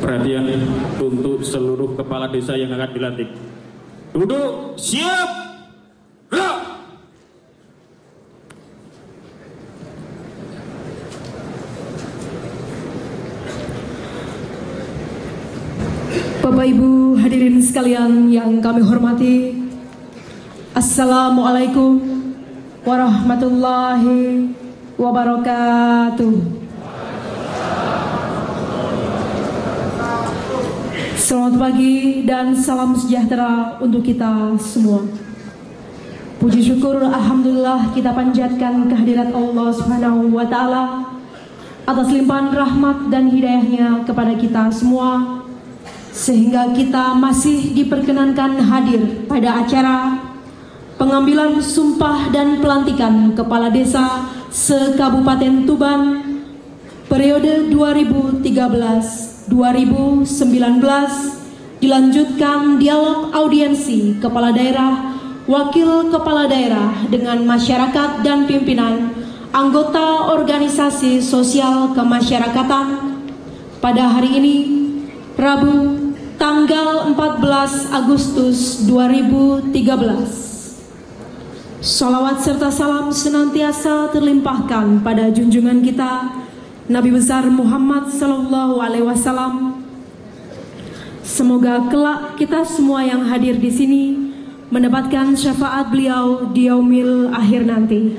Perhatian untuk seluruh kepala desa yang akan dilantik. Duduk, siap, gerak. Bapak Ibu hadirin sekalian yang kami hormati, Assalamualaikum warahmatullahi wabarakatuh. Selamat pagi dan salam sejahtera untuk kita semua. Puji syukur alhamdulillah kita panjatkan kehadirat Allah Subhanahu wa taala atas limpahan rahmat dan hidayahnya kepada kita semua, sehingga kita masih diperkenankan hadir pada acara pengambilan sumpah dan pelantikan kepala desa se-Kabupaten Tuban periode 2013-2019, dilanjutkan dialog audiensi kepala daerah, wakil kepala daerah dengan masyarakat dan pimpinan anggota organisasi sosial kemasyarakatan pada hari ini, Rabu tanggal 14 Agustus 2013. Salawat serta salam senantiasa terlimpahkan pada junjungan kita Nabi besar Muhammad sallallahu alaihi wasallam. Semoga kelak kita semua yang hadir di sini mendapatkan syafaat beliau di yaumil akhir nanti.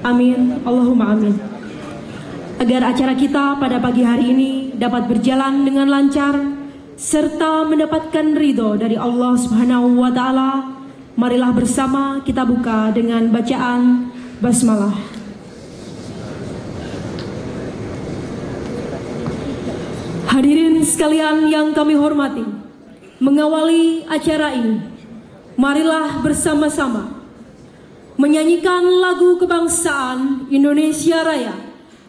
Amin, Allahumma amin. Agar acara kita pada pagi hari ini dapat berjalan dengan lancar serta mendapatkan ridho dari Allah Subhanahu wa taala, marilah bersama kita buka dengan bacaan basmalah. Hadirin sekalian yang kami hormati, mengawali acara ini, marilah bersama-sama menyanyikan lagu kebangsaan Indonesia Raya.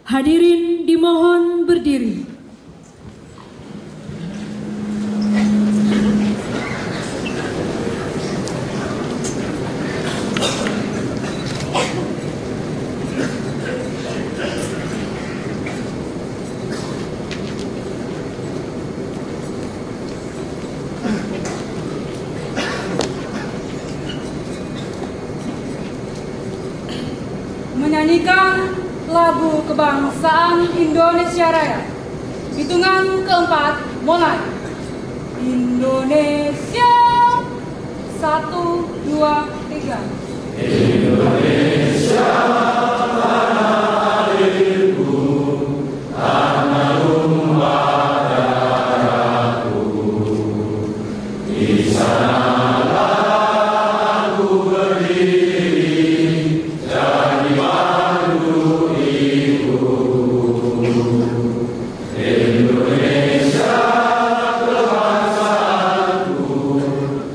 Hadirin dimohon berdiri. Menyanyikan lagu kebangsaan Indonesia Raya. Hitungan keempat, mulai. Indonesia, 1, 2, 3. Indonesia tanah airku, tanah tumpah darahku. Di sanalah aku berdiri, jadi mantu ibuku. Indonesia kebangsaanku,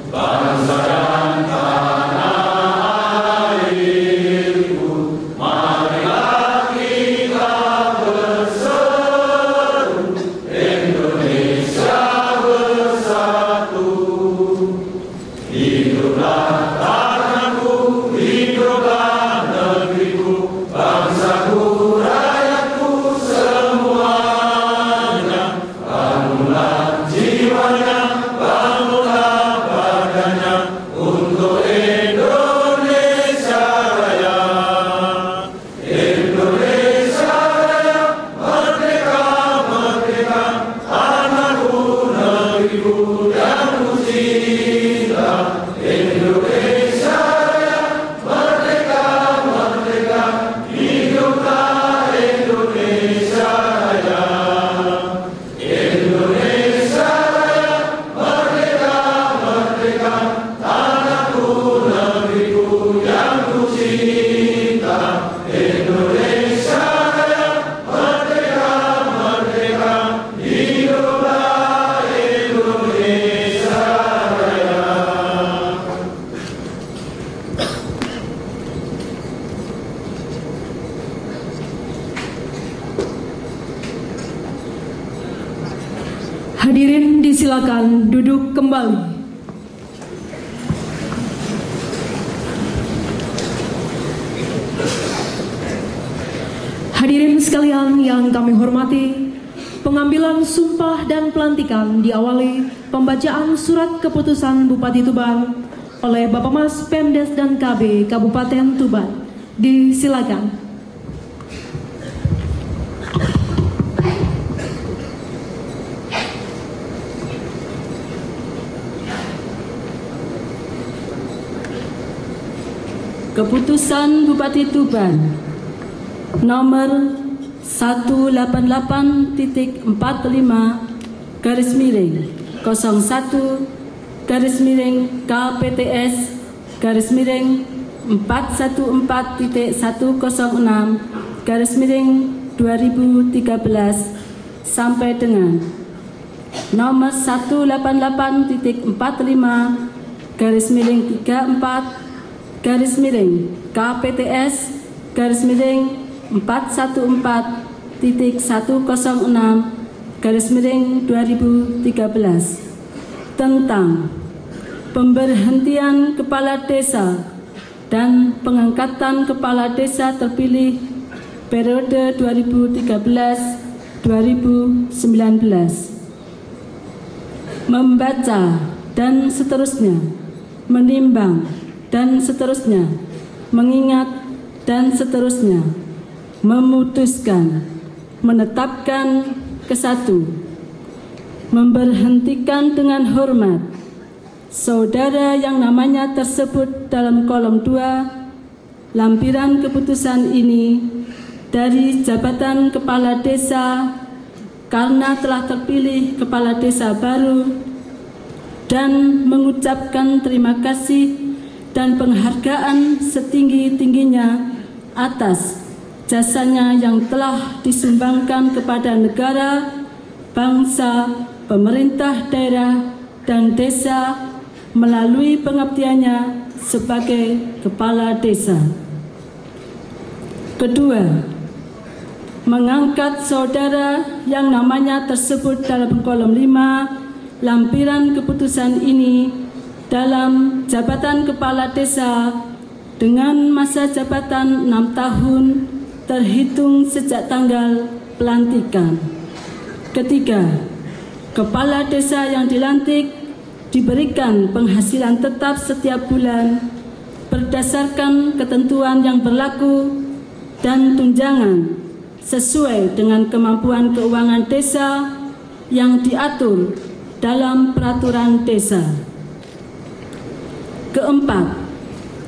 bangsa dan tanah airku. Marilah kita berseru, Indonesia bersatu. Hiduplah tanahku, hiduplah negeriku, bangsaku, rakyatku semuanya. Bangunlah jiwanya, bangunlah badannya untuk Indonesia Raya. Indonesia Raya, merdeka, merdeka, tanahku, negeriku yang ku cinta. Indonesia Raya, merdeka, merdeka, hiduplah Indonesia Raya. Indonesia Raya, merdeka, merdeka, tanahku, negeriku yang ku cinta. Indonesia Raya, merdeka, merdeka, hiduplah Indonesia Raya. Hadirin disilakan duduk kembali. Hadirin sekalian yang kami hormati, Pengambilan sumpah dan pelantikan diawali pembacaan surat keputusan Bupati Tuban oleh Bapak Mas Pemdes dan KB Kabupaten Tuban. Disilakan. Keputusan Bupati Tuban nomor 188.45 garis miring 01 garis miring KPTS garis miring 414.106 garis miring 2013 sampai dengan nomor 188.45 garis miring 34 garis miring KPTS garis miring 414.106 garis miring 2013 tentang pemberhentian kepala desa dan pengangkatan kepala desa terpilih periode 2013-2019, membaca dan seterusnya, menimbang dan seterusnya, mengingat dan seterusnya, memutuskan, menetapkan ke-1, memberhentikan dengan hormat saudara yang namanya tersebut dalam kolom 2 lampiran keputusan ini dari jabatan kepala desa karena telah terpilih kepala desa baru dan mengucapkan terima kasih dan penghargaan setinggi-tingginya atas jasanya yang telah disumbangkan kepada negara, bangsa, pemerintah daerah, dan desa melalui pengabdiannya sebagai kepala desa. Kedua, mengangkat saudara yang namanya tersebut dalam kolom 5 lampiran keputusan ini dalam jabatan kepala desa dengan masa jabatan 6 tahun terhitung sejak tanggal pelantikan. Ketiga, kepala desa yang dilantik diberikan penghasilan tetap setiap bulan berdasarkan ketentuan yang berlaku dan tunjangan sesuai dengan kemampuan keuangan desa yang diatur dalam peraturan desa. Keempat,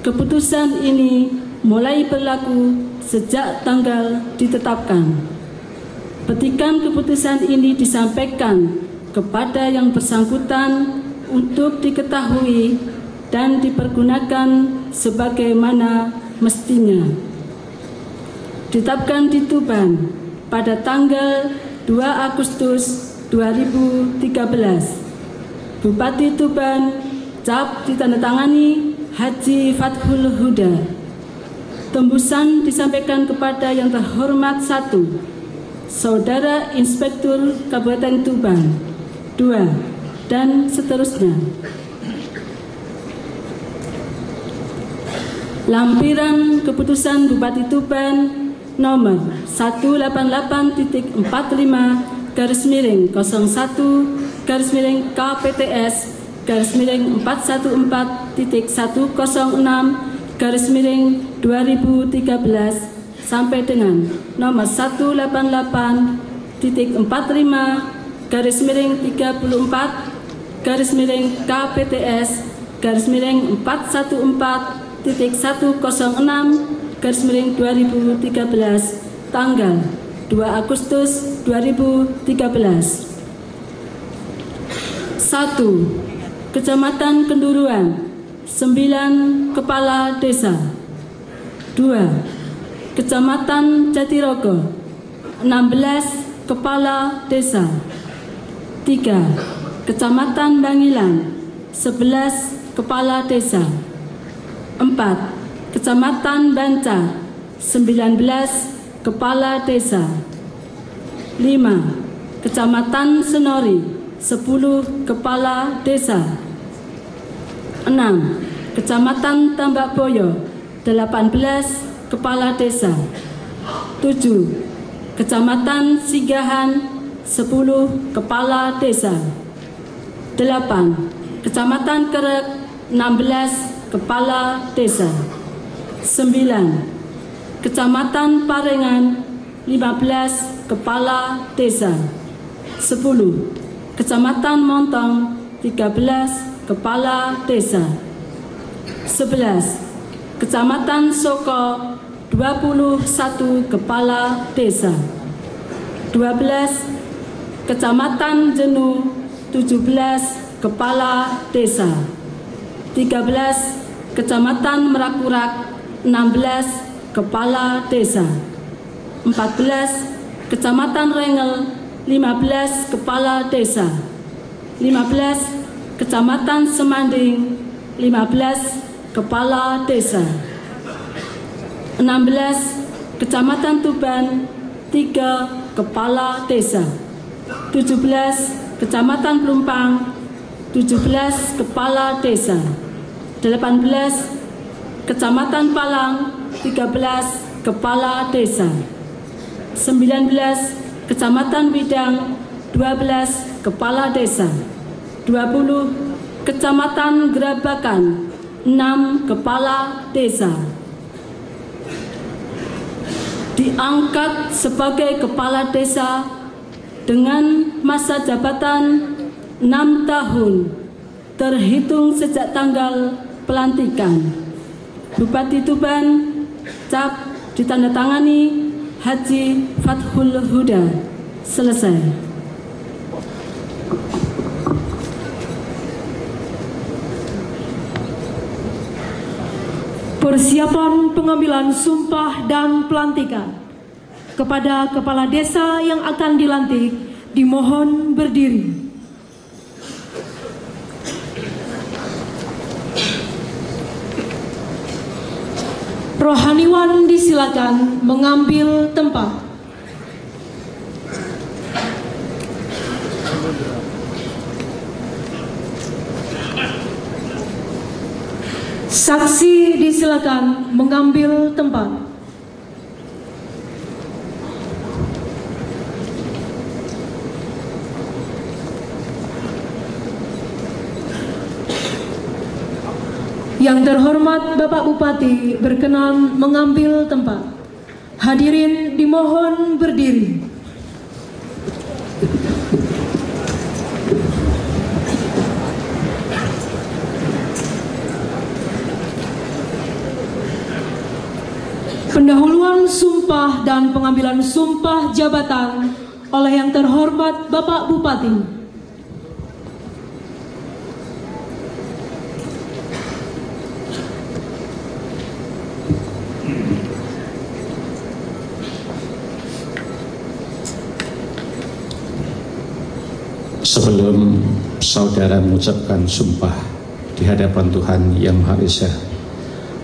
keputusan ini mulai berlaku sejak tanggal ditetapkan. Petikan keputusan ini disampaikan kepada yang bersangkutan untuk diketahui dan dipergunakan sebagaimana mestinya. Ditetapkan di Tuban pada tanggal 2 Agustus 2013. Bupati Tuban cap ditandatangani Haji Fathul Huda. Tembusan disampaikan kepada yang terhormat 1, Saudara Inspektur Kabupaten Tuban, 2, dan seterusnya. Lampiran keputusan Bupati Tuban nomor 188.45 garis miring 01 garis miring KPTS garis miring 414.106 garis miring 2013 sampai dengan nomor 188.45 garis miring 34 garis miring KPTS garis miring 414.106 garis miring 2013 tanggal 2 Agustus 2013. 1. Kecamatan Kenduruan 9 kepala desa. 2. Kecamatan Jatirogo 16 kepala desa. 3. Kecamatan Bangilan 11 kepala desa. 4. Kecamatan Banca 19 kepala desa. 5. Kecamatan Senori 10 kepala desa. 6. Kecamatan Tambak Boyo 18 kepala desa. 7. Kecamatan Sigahan 10 kepala desa. 8. Kecamatan Kerek 16 kepala desa. 9. Kecamatan Parengan 15 kepala desa. 10. Kecamatan Montong 13 kepala desa. 11. Kecamatan Soko 21 kepala desa. 12. Kecamatan Jenu 17 kepala desa. 13. Kecamatan Merakurak 16 kepala desa. 14. Kecamatan Rengel 15 kepala desa. 15. Kecamatan Semanding 15 kepala desa. 16. Kecamatan Tuban 3 kepala desa. 17. Kecamatan Pelumpang 17 kepala desa. 18. Kecamatan Palang 13 kepala desa. 19. Kecamatan Widang 12 kepala desa. 20. Kecamatan Gerabakan 6 kepala desa. Diangkat sebagai kepala desa dengan masa jabatan 6 tahun terhitung sejak tanggal pelantikan. Bupati Tuban cap ditandatangani Haji Fathul Huda. Selesai. Persiapan pengambilan sumpah dan pelantikan kepada kepala desa yang akan dilantik dimohon berdiri. Rohaniwan disilakan mengambil tempat. Saksi disilakan mengambil tempat. Yang terhormat Bapak Bupati berkenan mengambil tempat. Hadirin dimohon berdiri. Pendahuluan sumpah dan pengambilan sumpah jabatan oleh yang terhormat Bapak Bupati. Sebelum saudara mengucapkan sumpah di hadapan Tuhan Yang Maha Esa,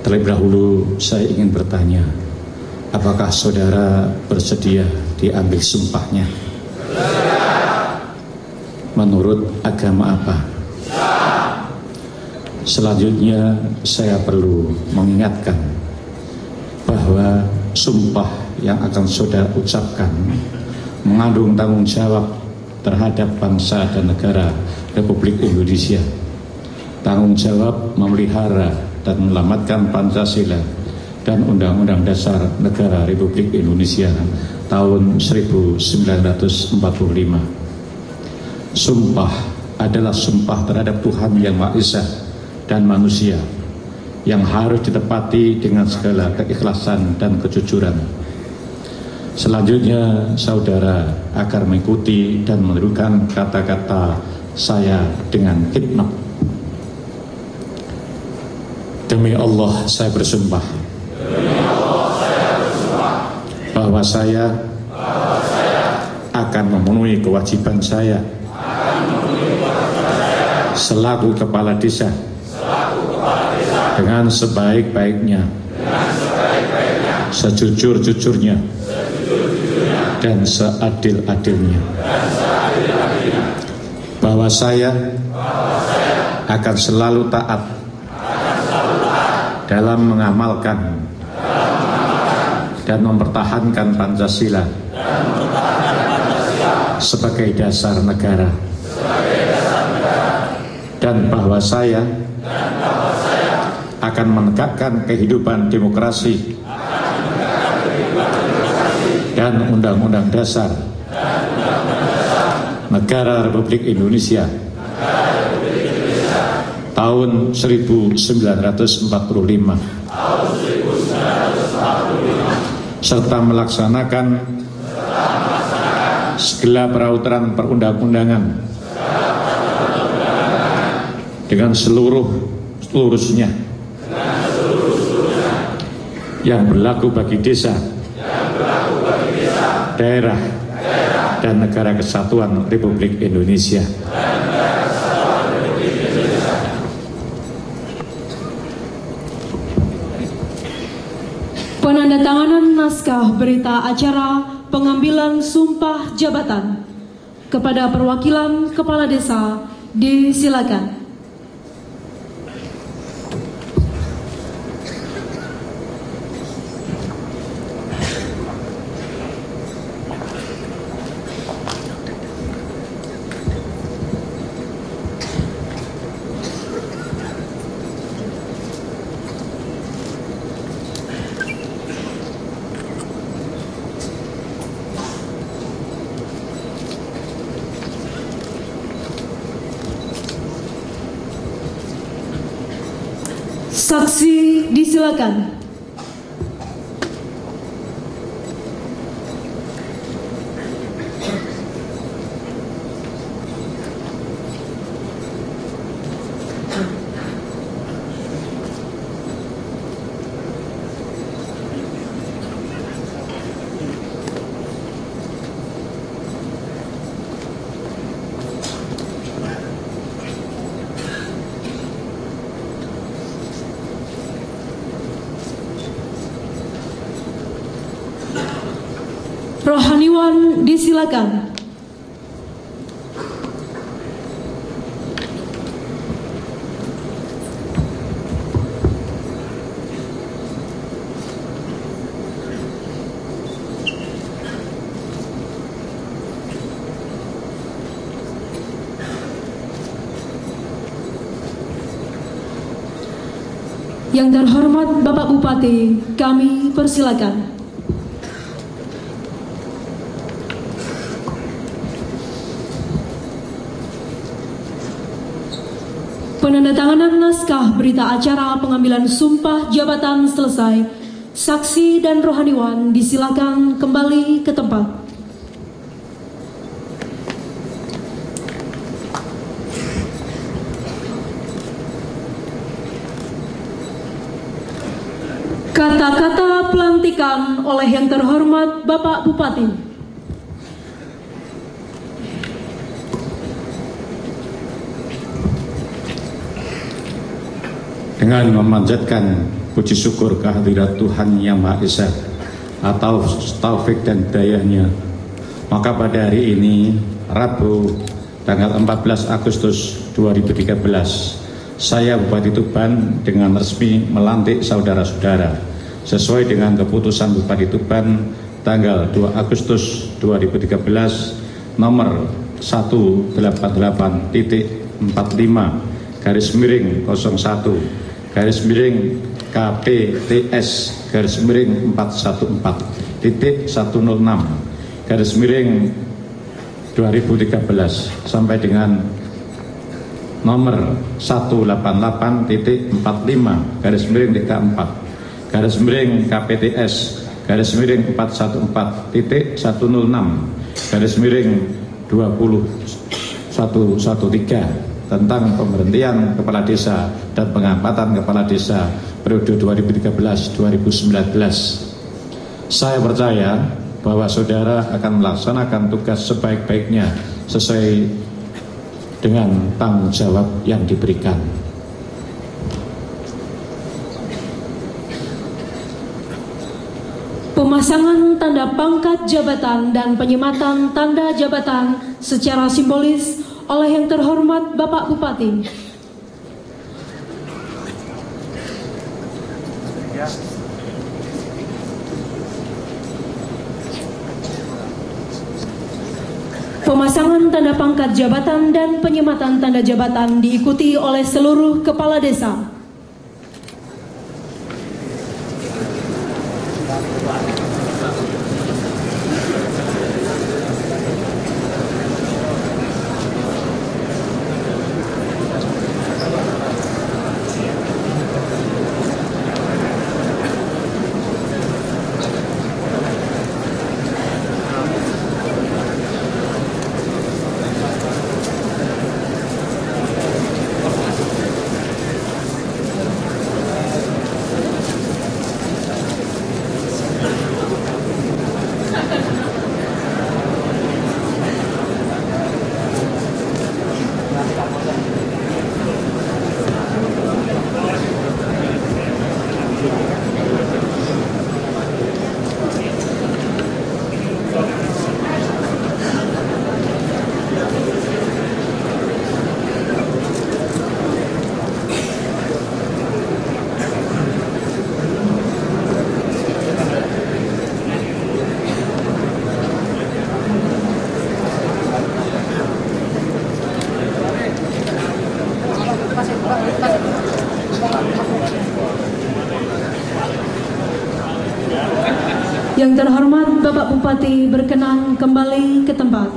terlebih dahulu saya ingin bertanya, apakah saudara bersedia diambil sumpahnya? Menurut agama apa? Selanjutnya saya perlu mengingatkan bahwa sumpah yang akan saudara ucapkan mengandung tanggung jawab terhadap bangsa dan negara Republik Indonesia, tanggung jawab memelihara dan menyelamatkan Pancasila dan Undang-Undang Dasar Negara Republik Indonesia tahun 1945. Sumpah adalah sumpah terhadap Tuhan Yang Maha Esa dan manusia yang harus ditepati dengan segala keikhlasan dan kejujuran. Selanjutnya saudara akan mengikuti dan menirukan kata-kata saya dengan khidmat. Demi Allah saya bersumpah, bahwa saya akan memenuhi kewajiban saya selaku kepala desa dengan sebaik-baiknya, sejujur-jujurnya, dan seadil-adilnya, bahwa saya akan selalu taat dalam mengamalkan dan mempertahankan Pancasila sebagai dasar negara, dan bahwa saya akan menegakkan kehidupan demokrasi dan Undang-Undang Dasar Negara Republik Indonesia tahun 1945 serta melaksanakan segala peraturan perundang-undangan dengan seluruhnya yang berlaku bagi desa, daerah, dan negara kesatuan Republik Indonesia. Penandatanganan naskah berita acara pengambilan sumpah jabatan kepada perwakilan kepala desa disilakan. Saksi disilakan. Rohaniwan disilakan. Yang terhormat Bapak Bupati, kami persilakan. Penandatanganan naskah berita acara pengambilan sumpah jabatan selesai. Saksi dan rohaniwan disilakan kembali ke tempat. Kata-kata pelantikan oleh yang terhormat Bapak Bupati. Dengan memanjatkan puji syukur kehadirat Tuhan Yang Maha Esa atau taufik dan dayanya, maka pada hari ini Rabu tanggal 14 Agustus 2013 saya Bupati Tuban dengan resmi melantik saudara-saudara sesuai dengan keputusan Bupati Tuban tanggal 2 Agustus 2013 nomor 188-KPTS-14-KPTS-4.106/2013 sampai dengan nomor 188-14-KPTS-4.106/2013 tentang pemberhentian kepala desa dan pengangkatan kepala desa periode 2013-2019. Saya percaya bahwa saudara akan melaksanakan tugas sebaik-baiknya sesuai dengan tanggung jawab yang diberikan. Pemasangan tanda pangkat jabatan dan penyematan tanda jabatan secara simbolis oleh yang terhormat Bapak Bupati. Pemasangan tanda pangkat jabatan dan penyematan tanda jabatan diikuti oleh seluruh kepala desa. Yang terhormat Bapak Bupati berkenan kembali ke tempat.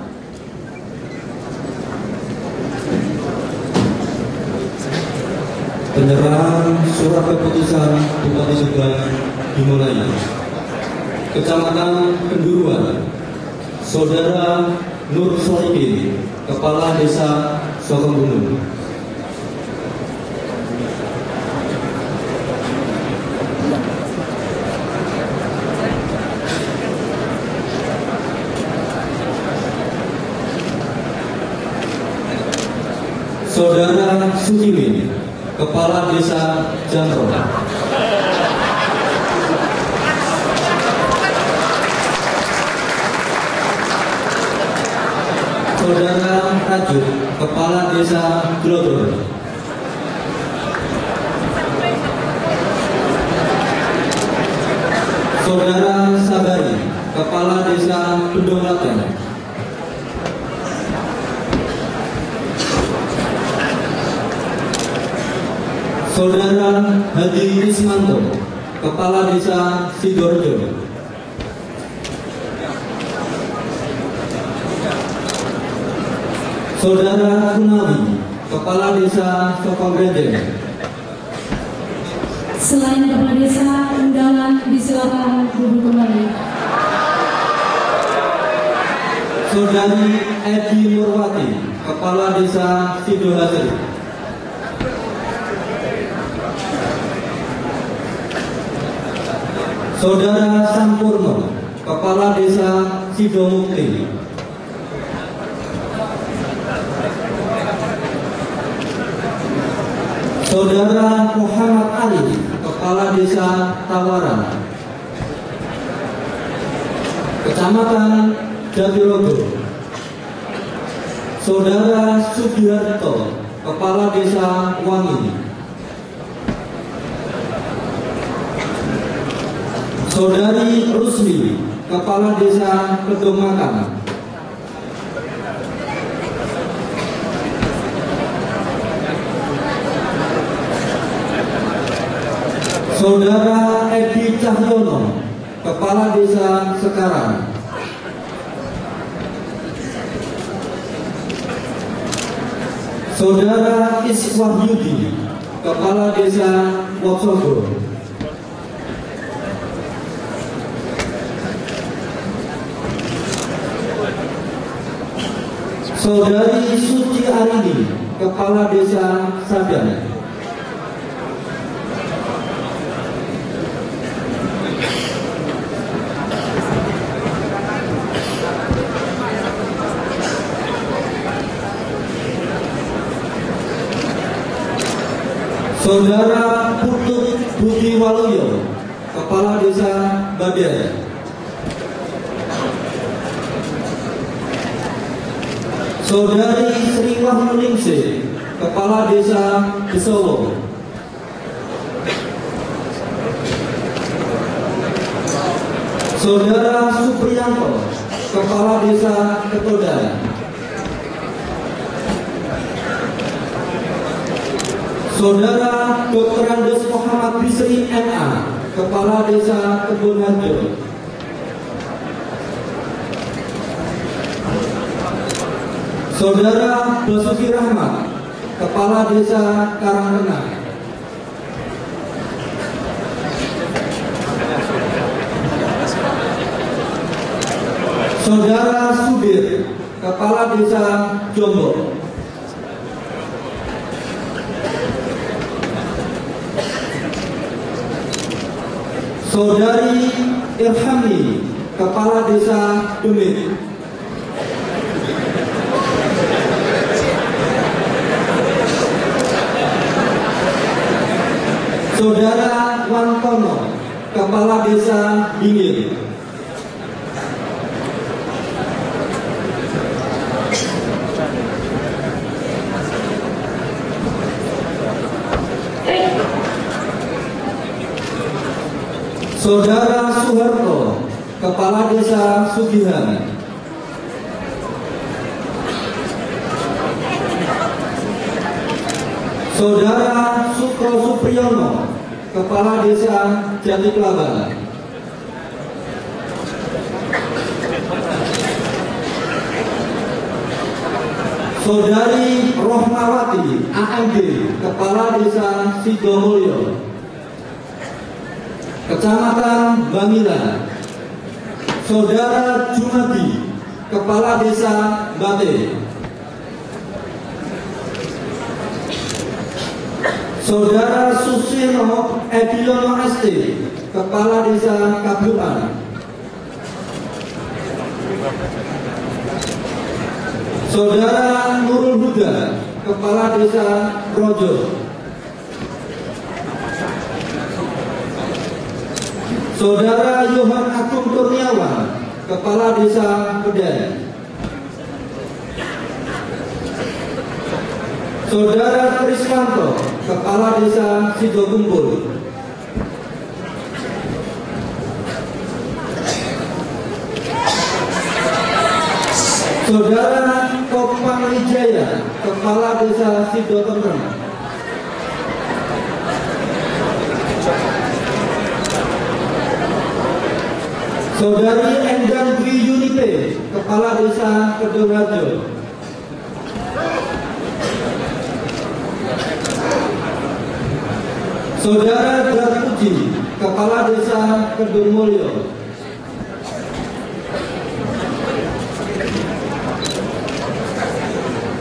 Penyerahan surat keputusan Bupati Subang dimulai. Kecamatan Kenduruan, Saudara Nur Solikin, Kepala Desa Sokongunung. Saudara Sukimin, Kepala Desa Jamro. Saudara Rajut, Kepala Desa Glodor. Saudara Sabari, Kepala Desa Bedolatan. Saudara Hadi Ismanto, Kepala Desa Sidoarjo. Saudara Kunawi, Kepala Desa Sokongreden. Selain kepala desa, undangan disilakan duduk kembali. Saudari Edi Nurwati, Kepala Desa Sidoarjo. Saudara Sampurno, Kepala Desa Sidomukti. Saudara Muhammad Ali, Kepala Desa Tawaran. Kecamatan Jatirogo. Saudara Sugiharto, Kepala Desa Wangi. Saudari Rusli, Kepala Desa Kedomakan. Saudara Edi Cahyono, Kepala Desa Sekarang. Saudara Iswahyudi, Kepala Desa Wosogo. Saudari Suci Arini, Kepala Desa Sadang. Saudara Putut Budi Waluyo, Kepala Desa Badai. Saudari Sri Wahyuningsih, Kepala Desa Besowo. Saudara Supriyanto, Kepala Desa Ketodan. Saudara Dr. Andes Muhammad Bisri MA, Kepala Desa Kebun Harjo. Saudara Basuki Rahmat, Kepala Desa Karangtengah. Saudara Sudir, Kepala Desa Jombor. Saudari Irhami, Kepala Desa Demit. Saudara Wantono, Kepala Desa Dingin. Saudara Suharto, Kepala Desa Sugihan. Saudara Sukro Supriyono, Kepala Desa Jatiklaban. Saudari Rohmawati AMD, Kepala Desa Sidomulyo, Kecamatan Bangila. Saudara Jumadi, Kepala Desa Bate. Saudara Susino Ediono ST, Kepala Desa Kabupaten. Saudara Nurul Huda, Kepala Desa Rojo. Saudara Yohan Agung Kurniawan, Kepala Desa Kedai. Saudara Kriswanto, Kepala Desa Sidokumpul. Saudara Kopang Wijaya, Kepala Desa Sidotentrem. Saudari Endang Dwi Yunipe, Kepala Desa Kedungharjo. Saudara Darpuji, Kepala Desa Kedungmulyo.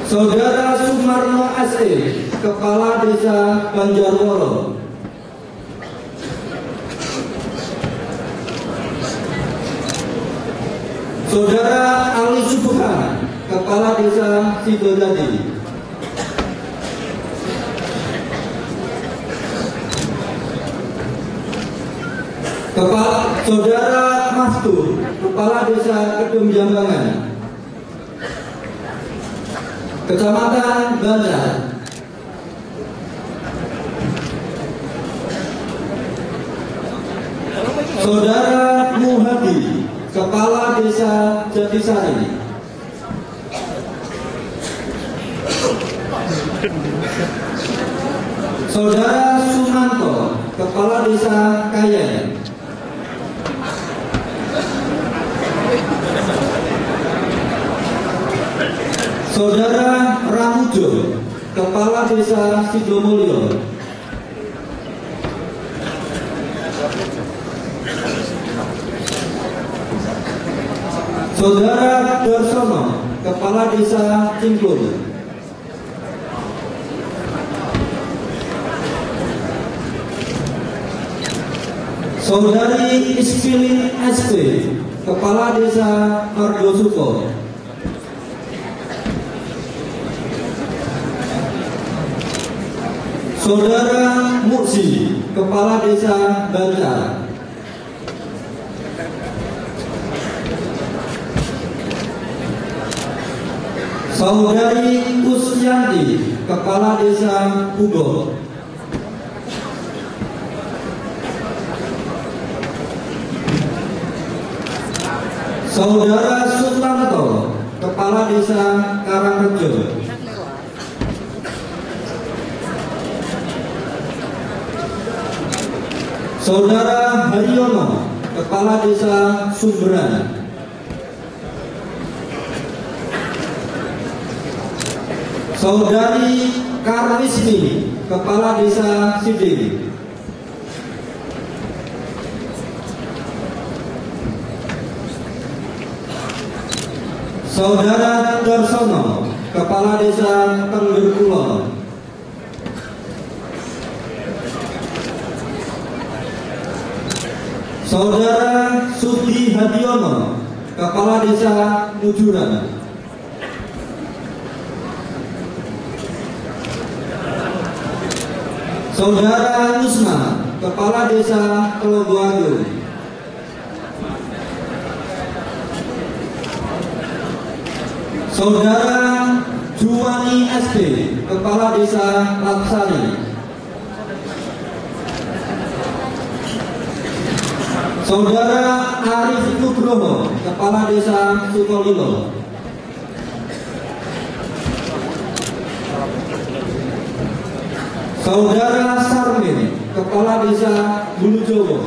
Saudara Sumarno SE, Kepala Desa Banjarwolo. Saudara Ali Subhan, Kepala Desa Sidodadi. Saudara Mastur, Kepala Desa Kedung Jambangan, Kecamatan Bandar. Saudara Muhadi, Kepala Desa Jatisari. Saudara Sumanto, Kepala Desa Kayen. Saudara Ramujo, Kepala Desa Sidomulyo. Saudara Darsono, Kepala Desa Cingklur. Saudari Ispilin SP, Kepala Desa Margosuko. Saudara Muksi, Kepala Desa Banjar. Saudari Kusyanti, Kepala Desa Bugo. Saudara Sutanto, Kepala Desa Karangrejo. Saudara Haryono, Kepala Desa Sumberan. Saudari Karwisni, Kepala Desa Siding. Saudara Darsono, Kepala Desa Tengger Kulon. Saudara Sudi Hadiono, Kepala Desa Mujuran. Saudara Nusma, Kepala Desa Kelogoagung. Saudara Juwani SD, Kepala Desa Laksani. Saudara Arif Nugroho, Kepala Desa Sukolilo. Saudara Sarmin, Kepala Desa Bulujowo.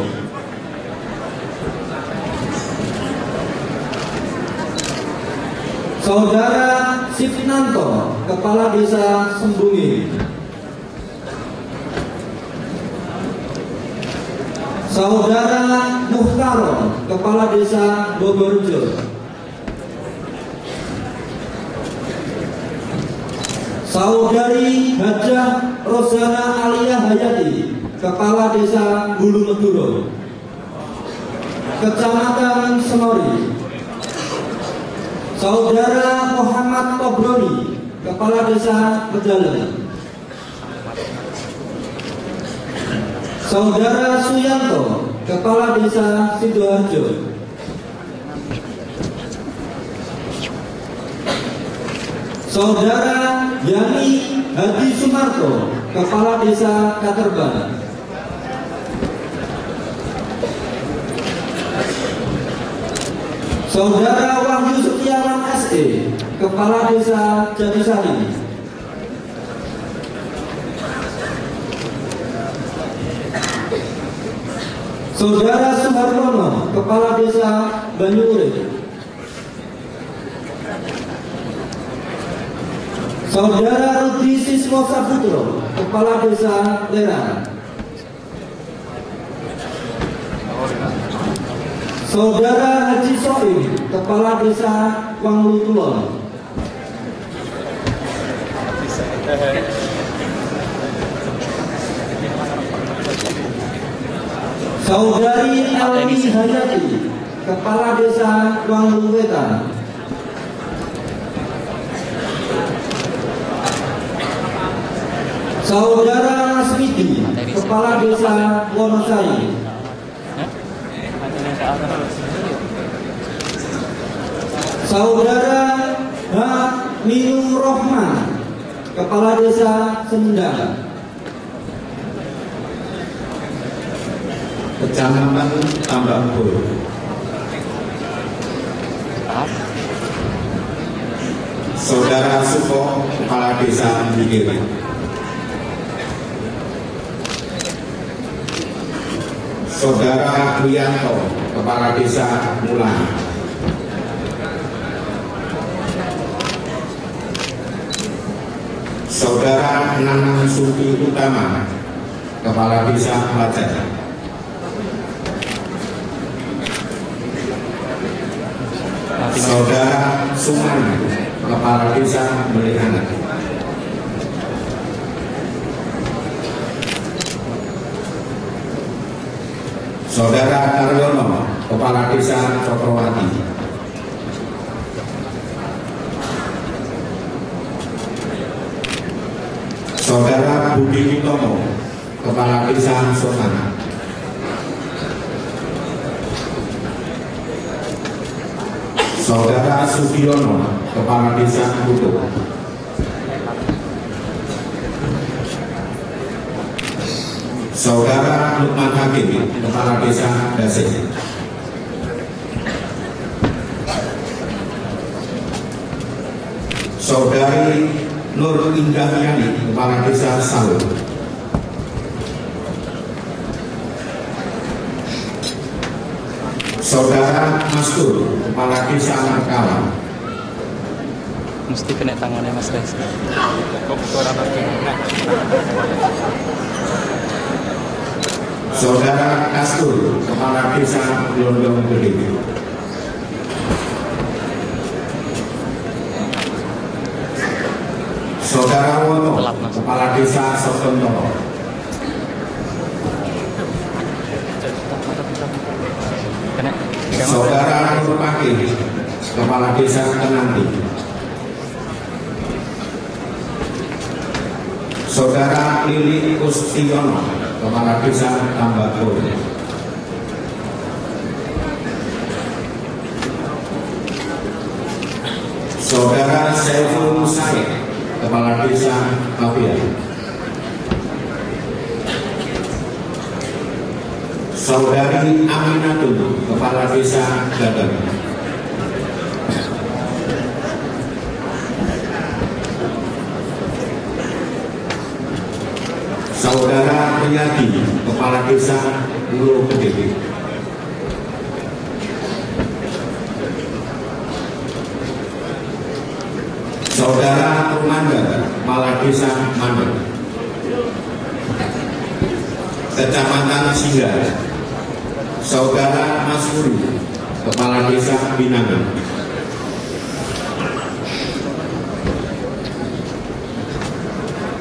Saudara Sipnanto, Kepala Desa Sembungi. Saudara Muhtaro, Kepala Desa Bogorjo. Saudari Hajah Rosana Alia Hayati, Kepala Desa Bulu Meduro, Kecamatan Semori. Saudara Muhammad Tobroni, Kepala Desa Pejalan. Saudara Suyanto, Kepala Desa Sidoarjo. Saudara Yani Hadi Sumarto, Kepala Desa Katerban. Saudara Wahyu Setiawan SE, Kepala Desa Jatisari. Saudara Suhartono, Kepala Desa Banyuurip. Saudara Rudi Sismo Saputro, Kepala Desa Lerang. Saudara Haji Soim, Kepala Desa Wanglutulon. Saudari Almi Hayati, Kepala Desa Wangluwetan. Saudara Nasmidi, Kepala Desa Wonosari. Saudara Minum Rohman, Kepala Desa Sendang. Kecamatan Tambakbul. Saudara Suko, Kepala Desa Bigir. Saudara Duyanto, Kepala Desa Mulan. Saudara Nanang Suti Utama, Kepala Desa Pelajar. Saudara Suman, Kepala Desa Melihana. Saudara Karyono, Kepala Desa Cokrowati. Saudara Budi Utomo, Kepala Desa Sosana. Saudara Sugiono, Kepala Desa Kutuk. Saudara Lukman Hakim, Kepala Desa Dasik. Saudari Nur Indah Yani, Kepala Desa Salur. Saudara Mastur, Kepala Desa Markawan. Mesti kena tangannya Mas Reza. Saudara Kastur, Kepala Desa Londong Gede. Saudara Wono, Kepala Desa Sotontoro. Saudara Nur Pakir, Kepala Desa Tenanti. Saudara Lili Kustiono, Kepala Desa Tambakbo. Saudara Saiful Musaid, Kepala Desa Kapian. Saudari Aminatul, Kepala Desa Gadang. Saudara Priyadi, Kepala Desa Pulau Gede. Saudara Rumanda, Kepala Desa Mandek. Kecamatan Singgah, Saudara Masuri, Kepala Desa Binangan.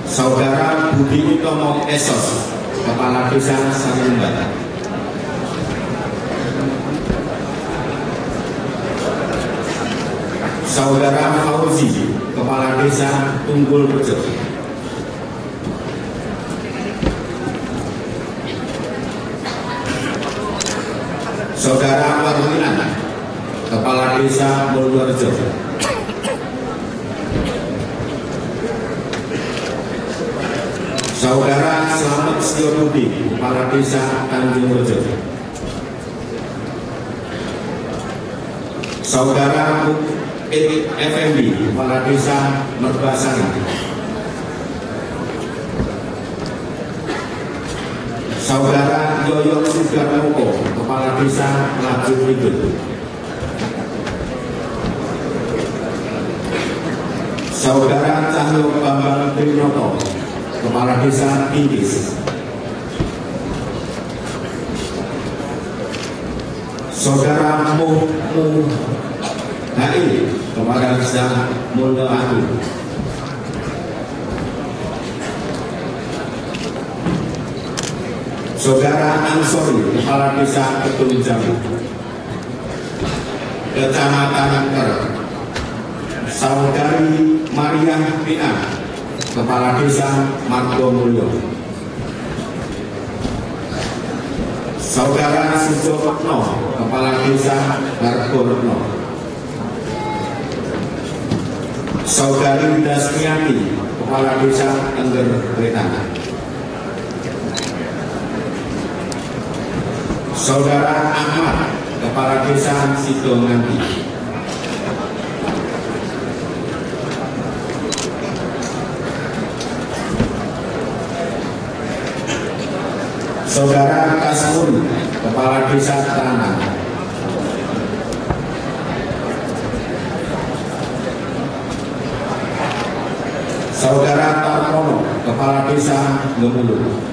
Saudara Budi Utomo Esos, Kepala Desa Sanumbat. Saudara Fauzi, Kepala Desa Tunggul Rejo. Saudara Warwilan, Kepala Desa Mulyorejo. Saudara Slamet Setiobudi, Kepala Desa Tanjung Rejo. Saudara Effendi, Kepala Desa Merbasari. Saudara Yoyo Sudarmoko, Kepala Desa Laju Ribut. Saudara Cahyo Bambang Trinoto, Kepala Desa Indis. Saudara Hai, Kepala Desa Mulyo Agung. Saudara Ansori, Kepala Desa Ketum Jambu. Kecamatan Ker, Saudari Maria Pina, Kepala Desa Margo Mulyo. Saudara Sujono, Kepala Desa Gargoretno. Saudari Dasmiati, Kepala Desa Tengger Wetan. Saudara Ahmad, Kepala Desa Sidomandi. Saudara Kasmun, Kepala Desa Tanah. Saudara Tarmono, Kepala Desa Ngemulu.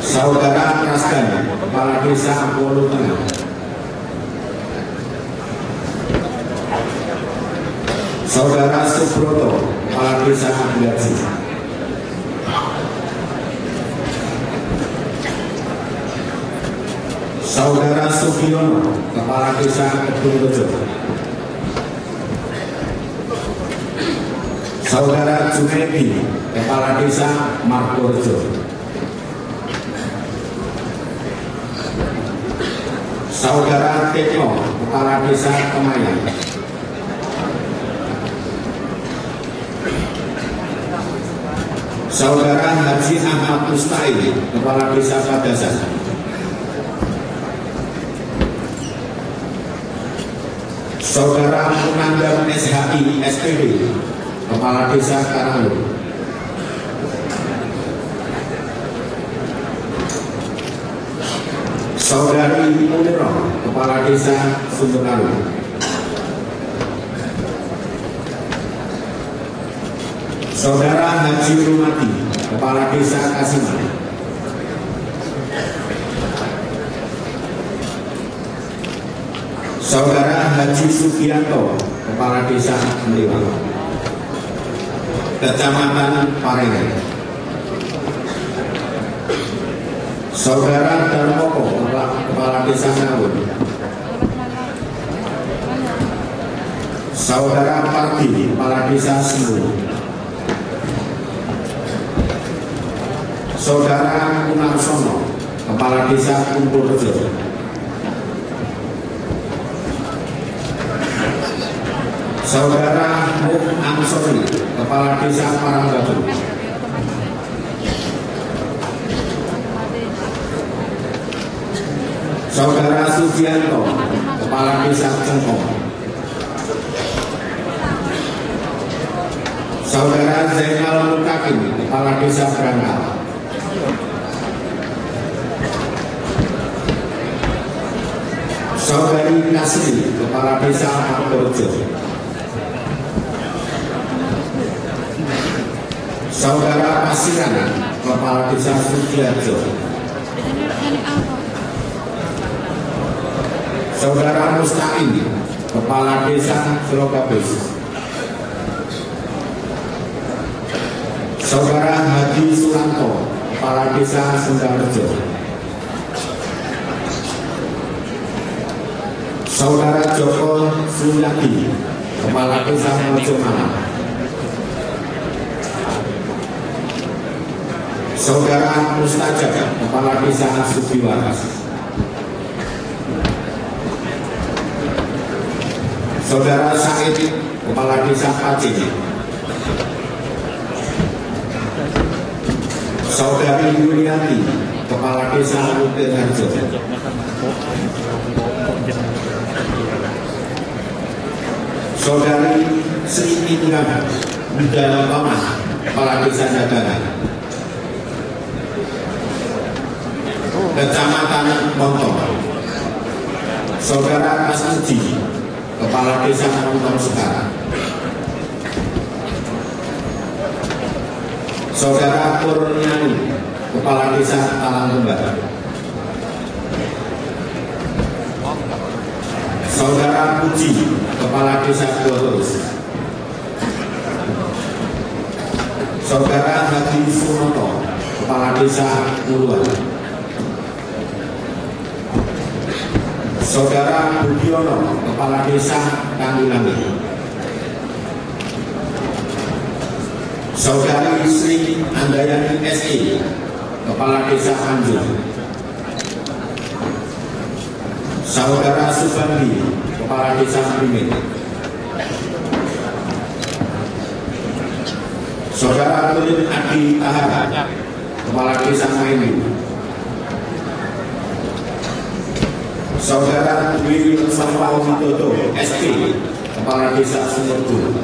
Saudara Prasdan, Kepala Desa Wolu Tengah. Saudara Subroto, Kepala Desa Abdiaji. Saudara Sugiono, Kepala Desa Kedung Rejo. Saudara Junaidi, Kepala Desa Margorejo. Saudara Tekno, Kepala Desa Kemayan. Saudara Haji Ahmad Mustai, Kepala Desa Padasan. Saudara Munandar SHI SPD, Kepala Desa Karanglo. Saudari Munirah, Kepala Desa Sumbernaru. Saudara Haji Rumati, Kepala Desa Kasiman. Saudara Haji Sugianto, Kepala Desa Meliwang, Kecamatan Parengan. Saudara Darmoko, Kepala Desa Ngawur. Saudara Parti, Kepala Desa Sembul. Saudara Kunarsono, Kepala Desa Kumpulrejo. Saudara Muk Ansori, Kepala Desa Parangbatu. Saudara Sugianto, Kepala Desa Cengkong. Saudara Zainal Mutakin, Kepala Desa Berangkal. Saudari Kasri, Kepala Desa Purworejo. Saudara Pasiran, Kepala Desa Sugiharjo. Saudara Mustaqim, Kepala Desa Surogabus. Saudara Haji Sulanto, Kepala Desa Sundarjo. Saudara Joko Suryadi, Kepala Desa Mojomalang. Saudara Mustajab, Kepala Desa Sudiwaras. Saudara Said, Kepala Desa Pacing. Saudari Yulianti, Kepala Desa Luterharjo. Saudari Sri Indra Widana Paman, Kepala Desa Dagangan. Kecamatan Montong. Saudara Mas Uji, Kepala Desa Montong Sekarang. Saudara Kurniani, Kepala Desa Talang Lembar. Saudara Puji, Kepala Desa Kuotos. Saudara Haji Sunoto, Kepala Desa Muluan. Saudara Budiono, Kepala Desa Kandilangi. Saudari Sri Andayani SE, Kepala Desa Anjur. Saudara Subandi, Kepala Desa Primin. Saudara Kulit Adi Tahara, Kepala Desa Maindu. Saudara Dwi Sampau Widodo SP, Kepala Desa Sumberbu.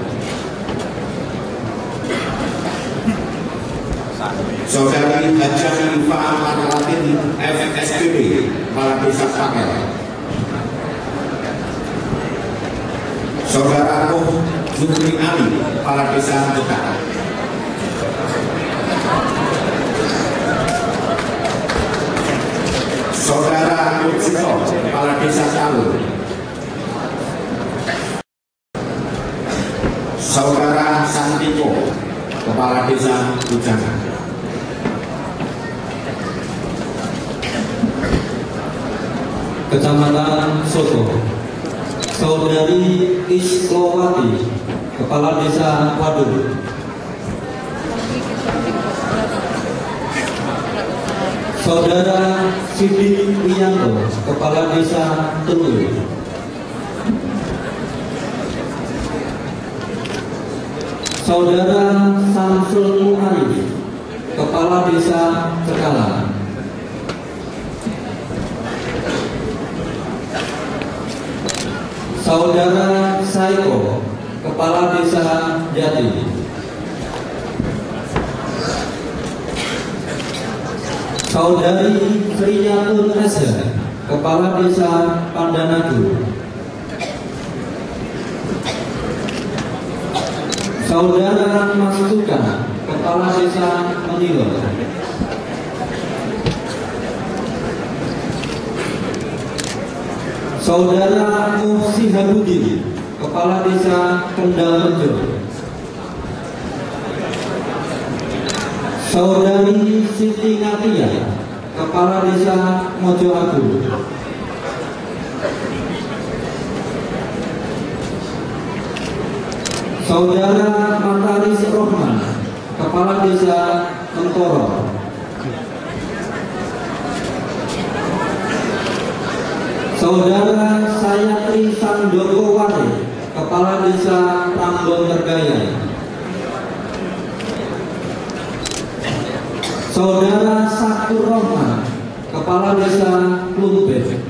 Saudari Hajah Ifa Amanatin FSPB, Kepala Desa Pakel. Saudara Koh Zukri Ali, Kepala Desa Jekak. Saudara Lutsito, Kepala Desa Calur. Saudara Santiko, Kepala Desa Bujangan. Kecamatan Soto. Saudari Islowati, Kepala Desa Wadul. Saudara Sidi Wiyanto, Kepala Desa Telur. Saudara Samsul Mu'arif, Kepala Desa Cekalang. Saudara Saiko, Kepala Desa Jati. Saudari Friyatun Esa, Kepala Desa Pandanadu. Saudara Mas Tuka, Kepala Desa Menilo. Saudara Muhsi Habudin, Kepala Desa Kendal Rejo. Saudari Siti Ngatia, Kepala Desa Mojo Agung. Saudara Mataris Rohman, Kepala Desa Mentoro. Saudara Sayatri Sandoko Wari, Kepala Desa Tambon Tergaya. Saudara Sakur Rohman, Kepala Desa Klumpet.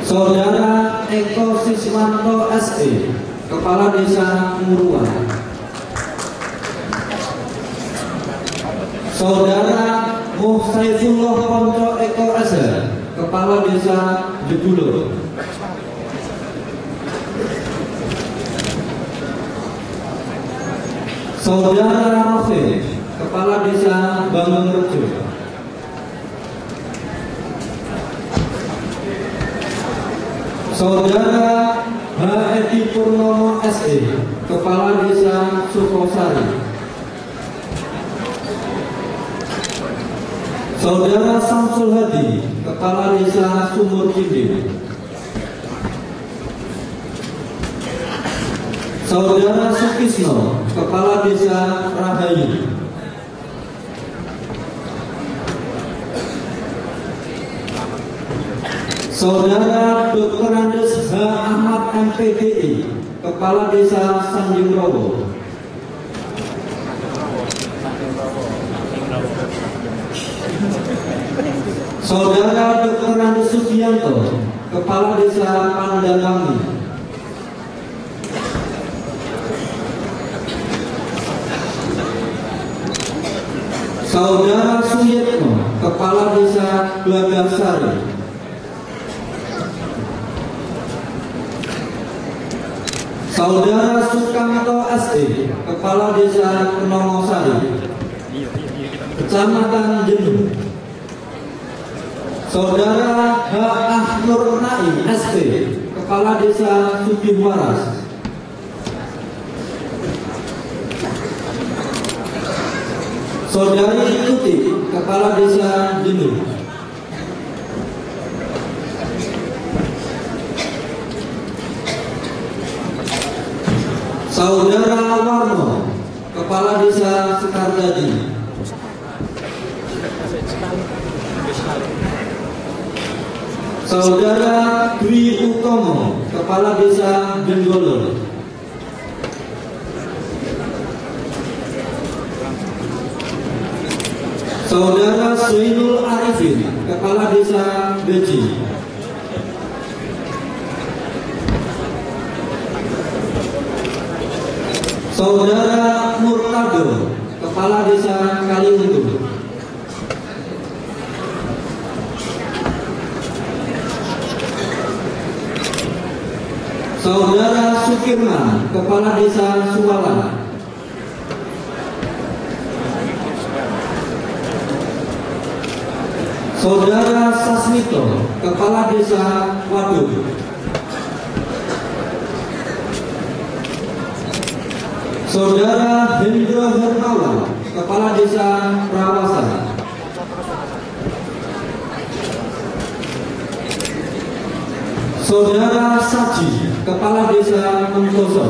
Saudara Eko Siswanto SE, Kepala Desa Muruan. Saudara Muhsaifullah Ponco Eko SE, Kepala Desa Jebulo. Saudara Rafi, Kepala Desa Bambang Rejo. Saudara H.Edi Purnomo SE, Kepala Desa Sukosari. Saudara Samsul Hadi, Kepala Desa Sumur Kidul. Saudara Sukisno, Kepala Desa Rahayu. Saudara Dr. Andes H. Ahmad MPDI, Kepala Desa Sanjung Rowo. Saudara Dr. Andes Sugianto, Kepala Desa Pandangangi. Saudara Suyetno, Kepala Desa Glagarsari. Saudara Sukamto SE, Kepala Desa Kenongosari, Kecamatan Jenuh. Saudara H. Ahnur Nai SE, Kepala Desa Sudihwaras. Saudari Tuti, Kepala Desa Jenuh. Saudara Warno, Kepala Desa Sekartadi. Saudara Dwi Utomo, Kepala Desa Genggolo. Saudara Suinul Arifin, Kepala Desa Beji. Saudara Murtado, Kepala Desa Kaliuntung. Saudara Sukirman, Kepala Desa Suwalan. Saudara Sasmito, Kepala Desa Waduk. Saudara Hendra Hermawan, Kepala Desa Rawasa. Saudara Saji, Kepala Desa Mentoso.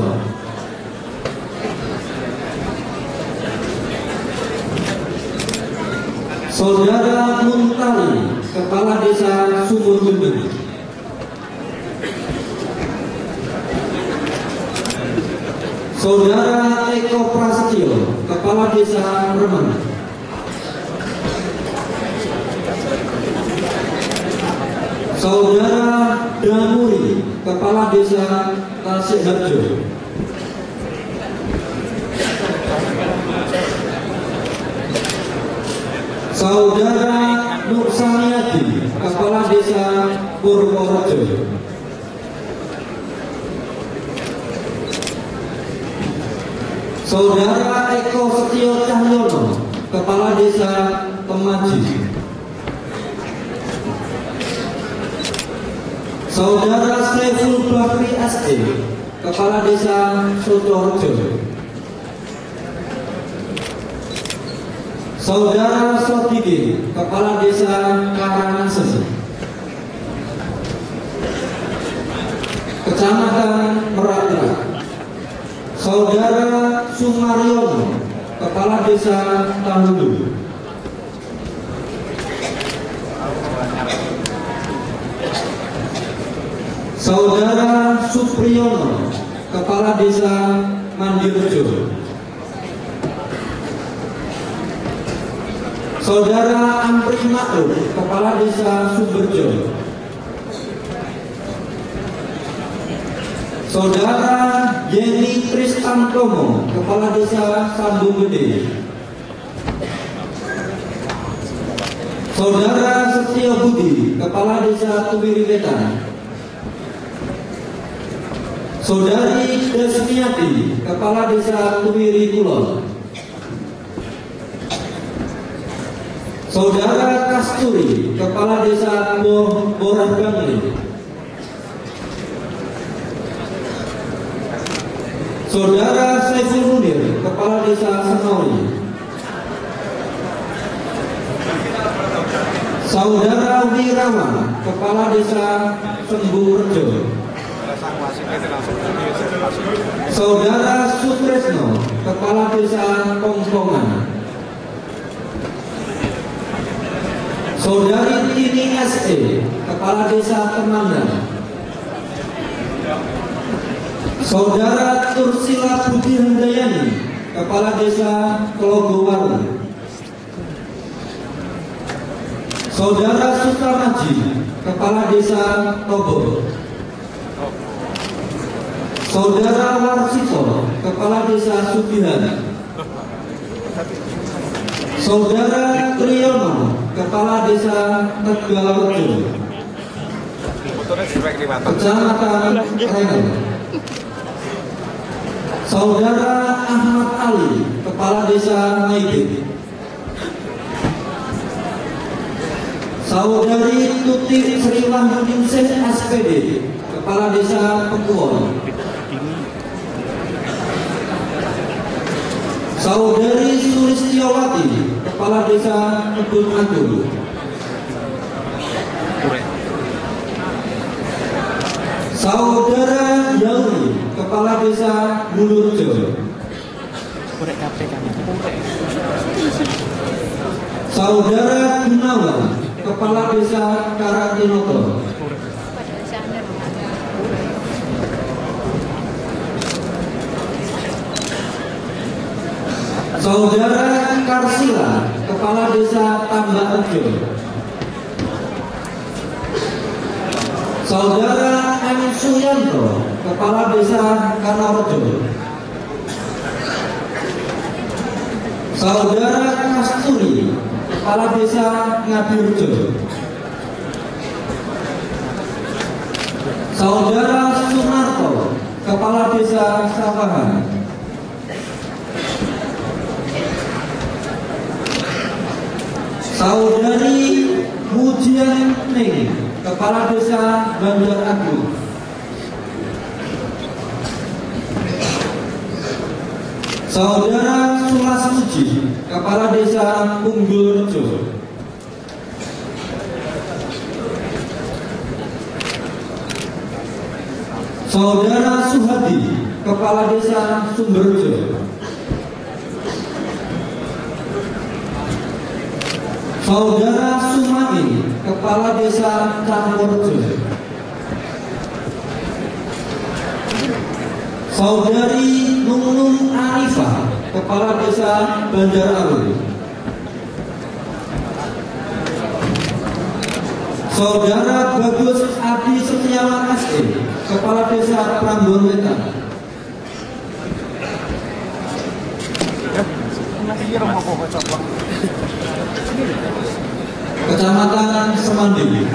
Saudara Muntari, Kepala Desa Sumur Gendeng. Saudara Eko Prasetyo, Kepala Desa Remen. Saudara Damuri, Kepala Desa Tasik-Harjo. Saudara Nur Samiati, Kepala Desa Purworejo. Saudara Eko Setio Cahyono, Kepala Desa Temaji. Saudara Saiful Bakri SE, Kepala Desa Sutorejo. Saudara Sotigi, Kepala Desa Karangasem, Kecamatan Merak. Saudara Sumaryono, Kepala Desa Tahulu. Saudara Supriyono, Kepala Desa Mandirejo. Saudara Ampri Makruf, Kepala Desa Sumberjo. Saudara Yeni Kristantomo, Kepala Desa Sambung Gede. Saudara Setio Budi, Kepala Desa Tumiri Wetan. Saudari Desmiati, Kepala Desa Tumiri Kulon. Saudara Kasturi, Kepala Desa Boran Bangli. Saudara Saiful Munir, Kepala Desa Senawi. Saudara Wirawan, Kepala Desa Semburejo. Saudara Sutresno, Kepala Desa Pongpongan. Saudari Tini SE, Kepala Desa Temandan. Saudara Tursila Budi Handayani, Kepala Desa Kelogowaru. Saudara Sukamaji, Kepala Desa Tobo. Saudara Warsito, Kepala Desa Sugihan. Saudara Triyono, Kepala Desa Tegalrejo. Kecamatan Rengen. Saudara Ahmad Ali, Kepala Desa Maibit. Saudari Tuti Sri Wahyuningsih SPD, Kepala Desa Pekuwon. Saudari Sulistiowati, Kepala Desa Kedung Agung. Saudara Yauri, Kepala Desa Bulurjo. Saudara Gunawan, Kepala Desa Karangtinoto. Saudara Karsila, Kepala Desa Tambakrejo. Saudara M. Suyanto, Kepala Desa Kanorejo. Saudara Kasturi, Kepala Desa Ngabirjo. Saudara Sunarto, Kepala Desa Sapahan. Saudari Mujian Ning, Kepala Desa Bandar Agung. Saudara Sulasmuji, Kepala Desa Unggulrejo. Saudara Suhadi, Kepala Desa Sumberjo. Saudara Sumai, Kepala Desa Campurjo. Saudari Nunung Arifah, Kepala Desa Bandar Aru. Saudara Bagus Adi Setiawan SE, Kepala Desa Prambon Wetan. Kecamatan Semandi,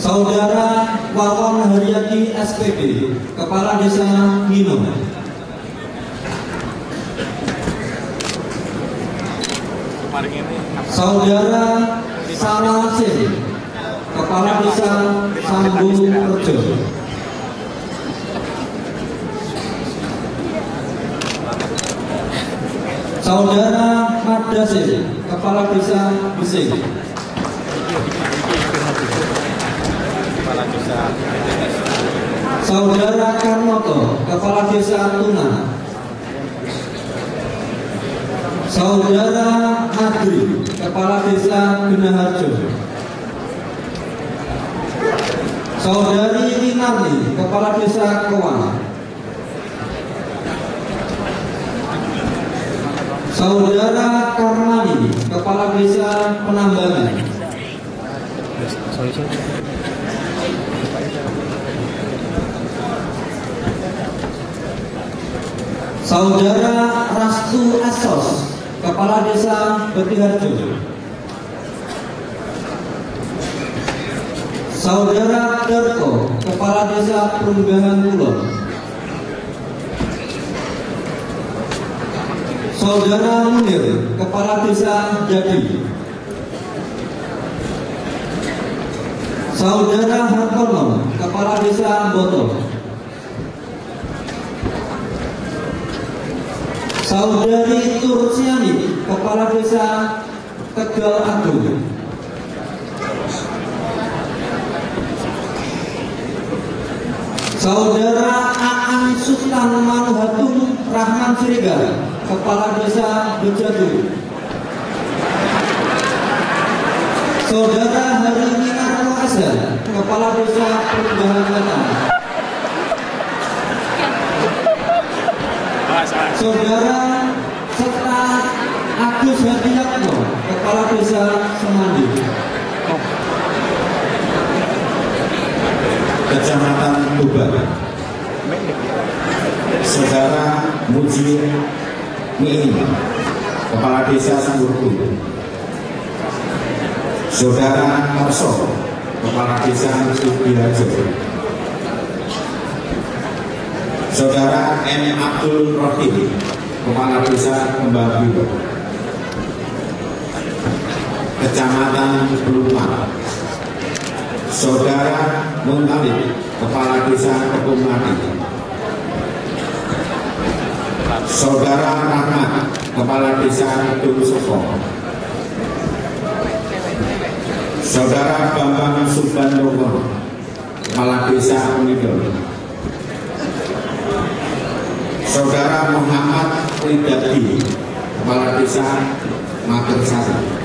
Saudara Wawan Haryadi SPD, Kepala Desa Ngino. Saudara Salasin, Kepala Desa Sambung Rejo. Saudara Madasin, Kepala Desa Besing. Saudara Karnoto, Kepala Desa Tuna. Saudara Adri, Kepala Desa Benaharjo. Saudari Winarni, Kepala Desa Kowang. Saudara Karmani, Kepala Desa Penambangan. Saudara Rastu Asos, Kepala Desa Betiharjo. Saudara Darto, Kepala Desa Perunggahan Kulon. Saudara Munir, Kepala Desa Jadi. Saudara Hartono, Kepala Desa Boto. Saudari Tursiani, Kepala Desa Tegal Agung. Saudara Aan Sultan Manuhatum Rahman Siregar, Kepala Desa Bejadu. Saudara Hari Minarno Azhar, Kepala Desa Perubahan Wetan. Saudara Serta Agus Hadiyatno, Kepala Desa Semandi. Kecamatan Tuban, Saudara Mujir Mi'in, Kepala Desa Sanggurku. Saudara Karso, Kepala Desa Subiharjo. Saudara M. Abdul Rohim, Kepala Desa Kembang. Kecamatan Belumah, Saudara Muntalib, Kepala Desa Kekumati. Saudara Rahmat, Kepala Desa Kedung Soko. Saudara Bambang Subandoro, Kepala Desa Unidol. Saudara Muhammad Ridadi, Kepala Desa Magersari.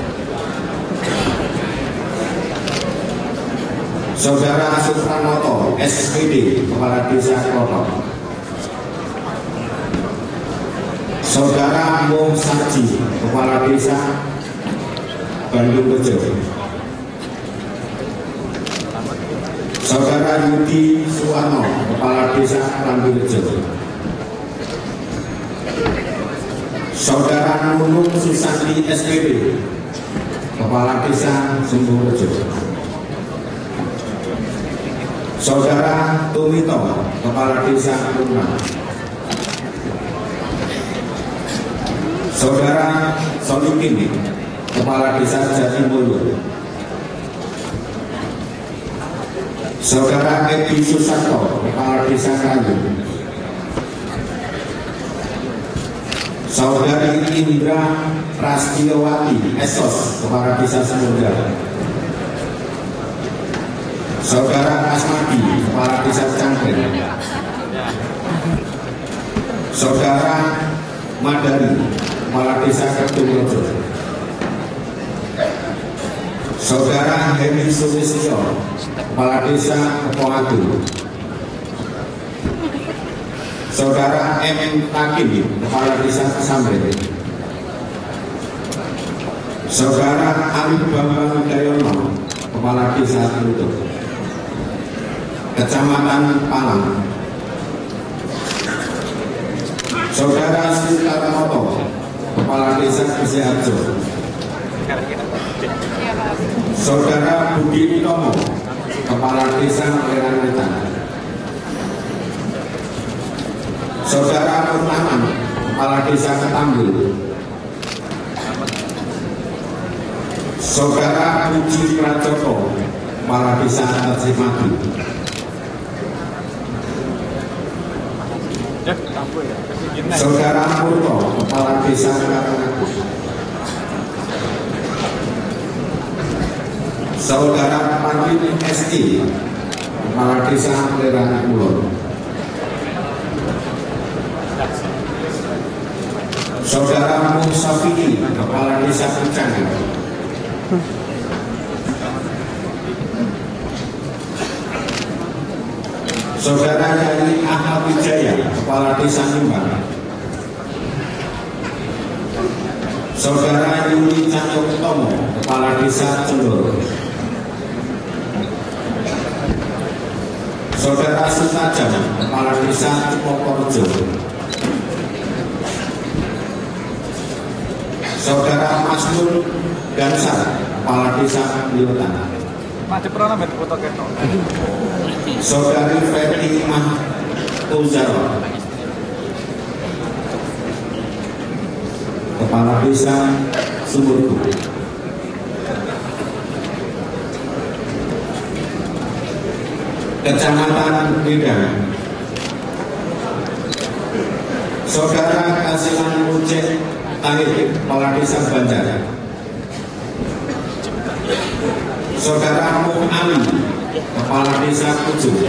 Saudara Supranoto, SPD, Kepala Desa Klotok. Saudara Mo Saji, Kepala Desa Bandung Rejo. Saudara Yudi Suwano, Kepala Desa Rambi Rejo. Saudara Nunung Susanti, SPD, Kepala Desa Sumbu Rejo. Saudara Tumito, Kepala Desa Lumah. Saudara Solikin, Kepala Desa Jatimulyo. Saudara Edi Susanto, Kepala Desa Kayu. Saudari Indra Prastiowati, Esos, Kepala Desa Samudra. Saudara Asmadi, Kepala Desa Cangkring. Saudara Madari, Kepala Desa Kedungrejo. Saudara Heri Sulisyo, Kepala Desa Kepoadu. Saudara M. Takim, Kepala Desa Kesambre. Saudara Arif Bambang Dayono, Kepala Desa Klutuk. Kecamatan Palang, Saudara Sukarnoto, Kepala Desa Kesiharjo. Saudara Budi Utomo, Kepala Desa Leranwetan. Saudara Purnaman, Kepala Desa Ketambil. Saudara Puji Prajoto, Kepala Desa Tersimadu. Saudara Purto, Kepala Desa Karangagus. Saudara Pandit SI, Kepala Desa Lerana Kulon. Saudara Musafiki, Kepala Desa Kucangan. Saudara Yani Ahmad Wijaya, Kepala Desa Nimbang. Saudara Yuli Cahyo Utomo, Kepala Desa Cendor. Saudara Sutajam, Kepala Desa Cipokorjo. Saudara Masnur Gansar, Kepala Desa Liotan. Saudari Feti Mahuzaro, Kepala Desa Sumurku. Kecamatan Bidang. Saudara Kasilan Ucek Tangit, Kepala Desa Banjar. Saudara Mu Ali, Kepala Desa Kujung.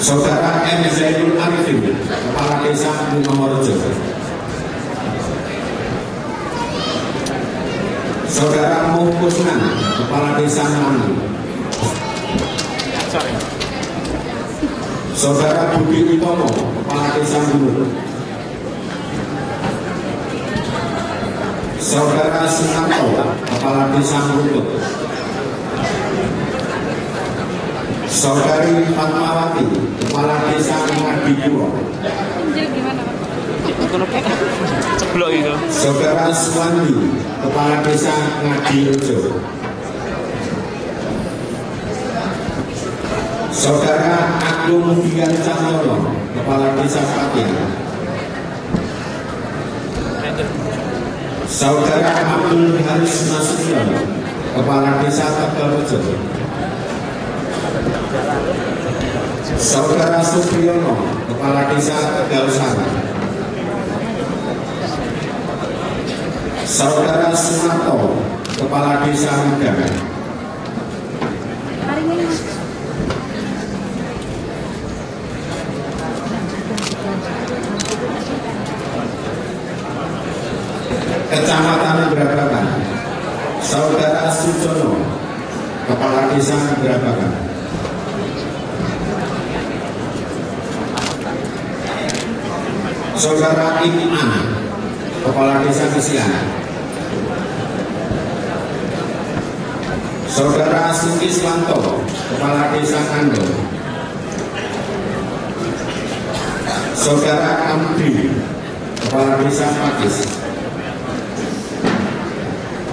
Saudara M. Zainul Arifin, Kepala Desa Bungomorjo. Saudara Mu Kusnan, Kepala Desa Mangu. Saudara Budi Utomo, Kepala Desa Gunung. Saudara Sunarto, Kepala Desa Rutut. Saudari Fatmawati, Kepala Desa Ngadipuro. Saudara Suwandi, Kepala Desa Ngadirejo. Saudara Agung Dian Cahyono, Kepala Desa Patian. Saudara Abdul Haris Nasution, Kepala Desa Tegalrejo. Saudara Supriyono, Kepala Desa Tegalsari. Saudara Sunarto, Kepala Desa Rudang. Kecamatan Brabakan. Saudara Sujono, Kepala Desa Brabakan. Saudara Iman, Kepala Desa Kesian. Saudara Sukiswanto, Kepala Desa Kando. Saudara Amdi, Kepala Desa Pakis.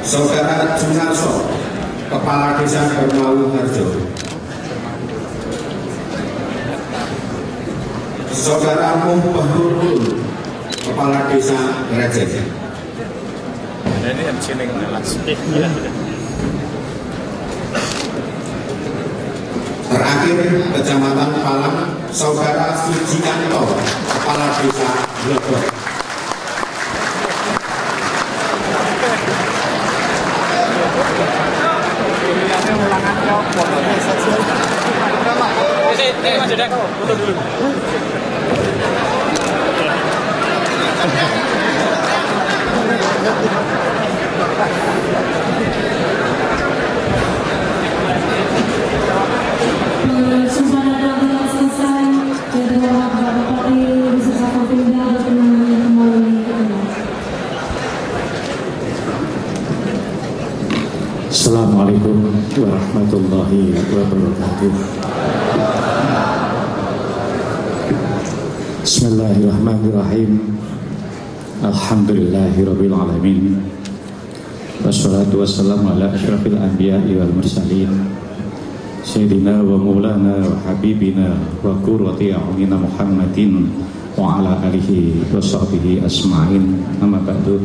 Saudara Junarso, Kepala Desa Bermalu Harjo. Saudara Muhammad, Kepala Desa Gerajen. Ini MC Terakhir Kecamatan Palang, Saudara Sujianto, Kepala Desa Glodok. foto dulu. Assalamualaikum warahmatullahi wabarakatuh. Bismillahirrahmanirrahim. Alhamdulillahirabbil alamin. Wassalatu wassalamu ala asyrafil anbiya'i wal mursalin. Sayyidina wa maulana wa habibina wa qurrati a'yunina Muhammadin wa ala alihi wa sahbihi asma'in. Amma ba'du.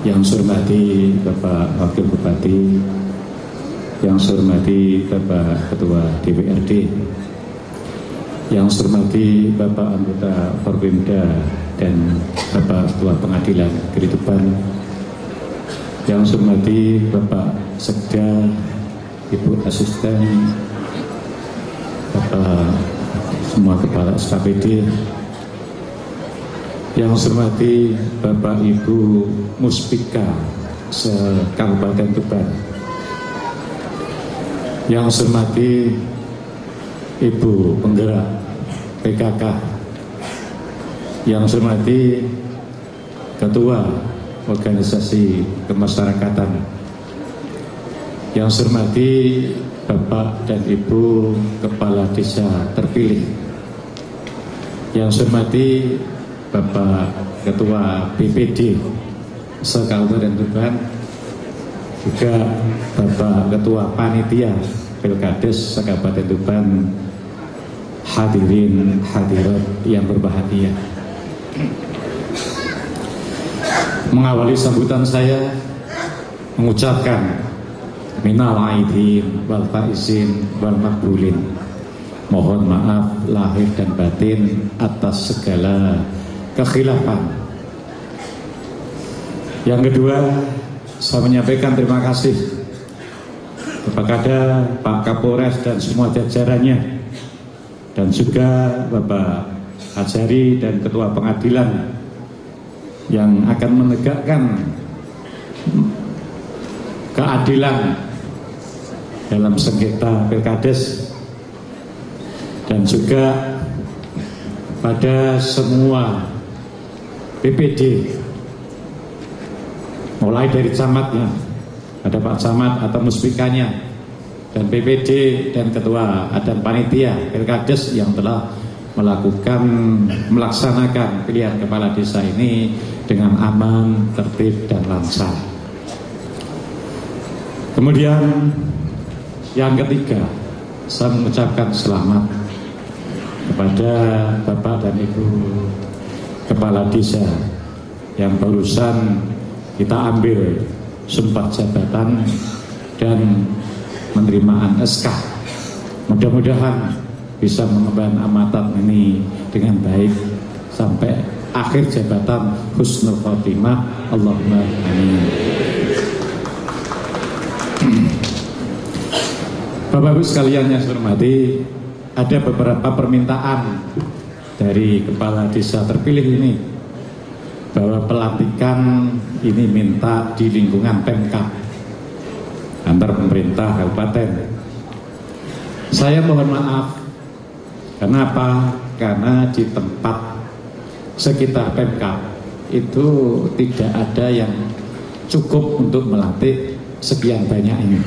Yang saya hormati Bapak Wakil Bupati, yang saya hormati Bapak Ketua DPRD, yang saya hormati Bapak Anggota Forpimda dan Bapak Ketua Pengadilan Negeri Tuban, yang saya hormati Bapak Sekda, Ibu Asisten, Bapak semua Kepala SKPD, yang saya hormati Bapak Ibu Muspika se-Kabupaten Tuban, yang saya hormati Ibu Penggerak PKK, yang saya hormati Ketua Organisasi Kemasyarakatan, yang saya hormati Bapak dan Ibu Kepala Desa terpilih, yang saya hormati Bapak Ketua BPD se-Kabupaten Tuban, juga Bapak Ketua Panitia Pilkades se-Kabupaten Tuban, hadirin hadirat yang berbahagia. Mengawali sambutan saya mengucapkan minal aidin wal faizin wal makbulin. Mohon maaf lahir dan batin atas segala kekhilafan. Yang kedua, saya menyampaikan terima kasih kepada Pak Kapolres dan semua jajarannya, dan juga Bapak Hajari dan Ketua Pengadilan yang akan menegakkan keadilan dalam sengketa Pilkades, dan juga pada semua BPD, mulai dari camatnya, ada Pak Camat atau muspikanya, dan BPD dan Ketua dan Panitia Pilkades yang telah melaksanakan pilihan kepala desa ini dengan aman, tertib, dan lancar. Kemudian yang ketiga, saya mengucapkan selamat kepada Bapak dan Ibu Kepala Desa yang barusan kita ambil sumpah jabatan dan penerimaan SK. Mudah-mudahan bisa mengemban amanat ini dengan baik sampai akhir jabatan husnul khotimah. Allahumma amin. Bapak Ibu sekalian yang saya hormati, ada beberapa permintaan dari kepala desa terpilih ini bahwa pelantikan ini minta di lingkungan Pemkab antar pemerintah kabupaten. Saya mohon maaf, kenapa? Karena di tempat sekitar Pemkab itu tidak ada yang cukup untuk melantik sekian banyak ini.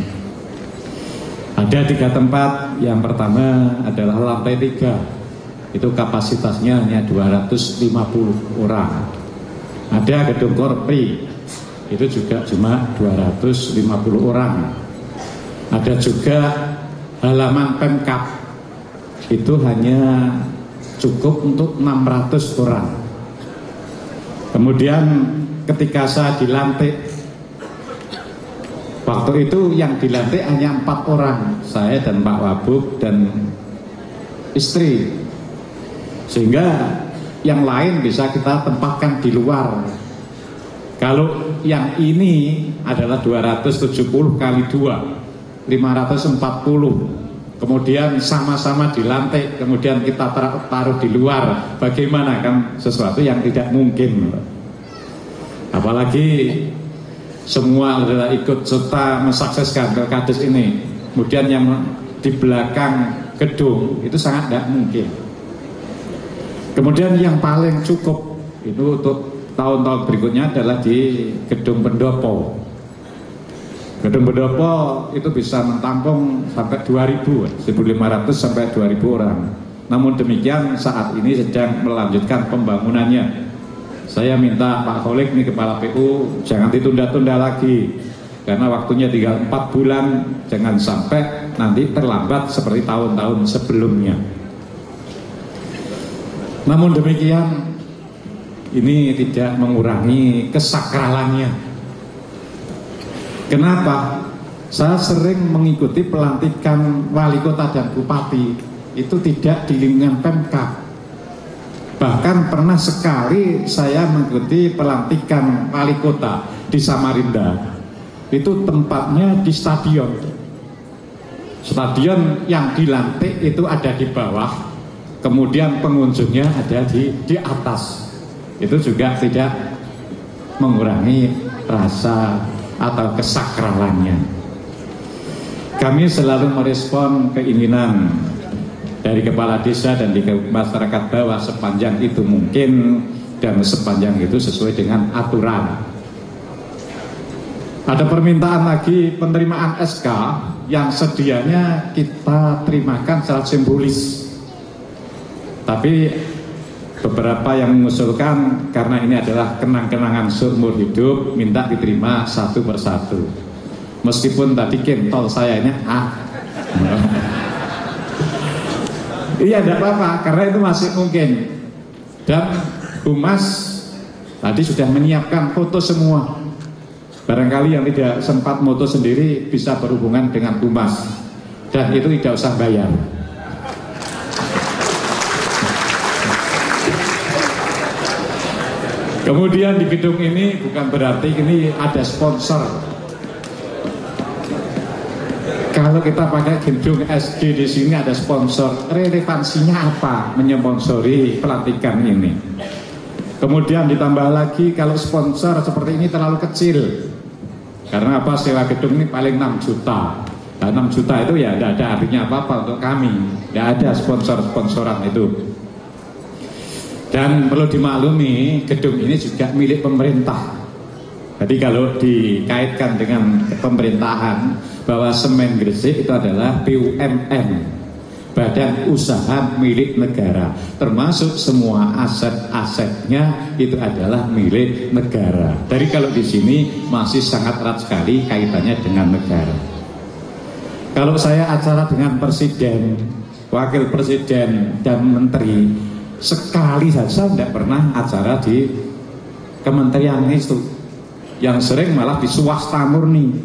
Ada 3 tempat. Yang pertama adalah lantai 3, itu kapasitasnya hanya 250 orang. Ada gedung Korpri, itu juga cuma 250 orang. Ada juga halaman Pemkab, itu hanya cukup untuk 600 orang. Kemudian ketika saya dilantik, waktu itu yang dilantik hanya 4 orang, saya dan Pak Wabub dan istri, sehingga yang lain bisa kita tempatkan di luar. Kalau yang ini adalah 270 kali 2, 540. Kemudian sama-sama dilantik, kemudian kita taruh di luar, bagaimana? Kan sesuatu yang tidak mungkin. Apalagi semua adalah ikut serta mensukseskan Pilkades ini. Kemudian yang di belakang gedung itu sangat tidak mungkin. Kemudian yang paling cukup itu untuk tahun-tahun berikutnya adalah di Gedung Pendopo. Gedung Pendopo itu bisa menampung sampai 2.000, 1.500 sampai 2.000 orang. Namun demikian saat ini sedang melanjutkan pembangunannya, saya minta Pak Kholik nih, Kepala PU, jangan ditunda-tunda lagi, karena waktunya tinggal 4 bulan, jangan sampai nanti terlambat seperti tahun-tahun sebelumnya. Namun demikian, ini tidak mengurangi kesakralannya. Kenapa? Saya sering mengikuti pelantikan wali kota dan bupati, itu tidak di lingkungan Pemkab. Bahkan pernah sekali saya mengikuti pelantikan wali kota di Samarinda. Itu tempatnya di stadion. Stadion yang dilantik itu ada di bawah, kemudian pengunjungnya ada di atas. Itu juga tidak mengurangi rasa atau kesakralannya. Kami selalu merespon keinginan dari kepala desa dan di masyarakat bawah sepanjang itu mungkin dan sepanjang itu sesuai dengan aturan. Ada permintaan lagi penerimaan SK yang sedianya kita terimakan secara simbolis. Tapi beberapa yang mengusulkan karena ini adalah kenang-kenangan seumur hidup, minta diterima satu persatu. Meskipun tadi kentol sayanya iya, tidak apa-apa, karena itu masih mungkin. Dan Humas tadi sudah menyiapkan foto semua. Barangkali yang tidak sempat foto sendiri bisa berhubungan dengan Humas, dan itu tidak usah bayar. Kemudian di gedung ini bukan berarti ini ada sponsor. Kalau kita pakai gedung SD di sini ada sponsor, relevansinya apa menyponsori pelantikan ini? Kemudian ditambah lagi kalau sponsor seperti ini terlalu kecil. Karena apa? Sewa gedung ini paling 6 juta. Nah, 6 juta itu ya tidak ada artinya apa-apa untuk kami. Tidak ada sponsor-sponsoran itu. Dan perlu dimaklumi, gedung ini juga milik pemerintah. Jadi kalau dikaitkan dengan pemerintahan, bahwa Semen Gresik itu adalah BUMN, badan usaha milik negara, termasuk semua aset-asetnya itu adalah milik negara. Jadi kalau di sini masih sangat erat sekali kaitannya dengan negara. Kalau saya acara dengan presiden, wakil presiden dan menteri, sekali saja tidak pernah acara di kementerian itu. Yang sering malah di swasta murni,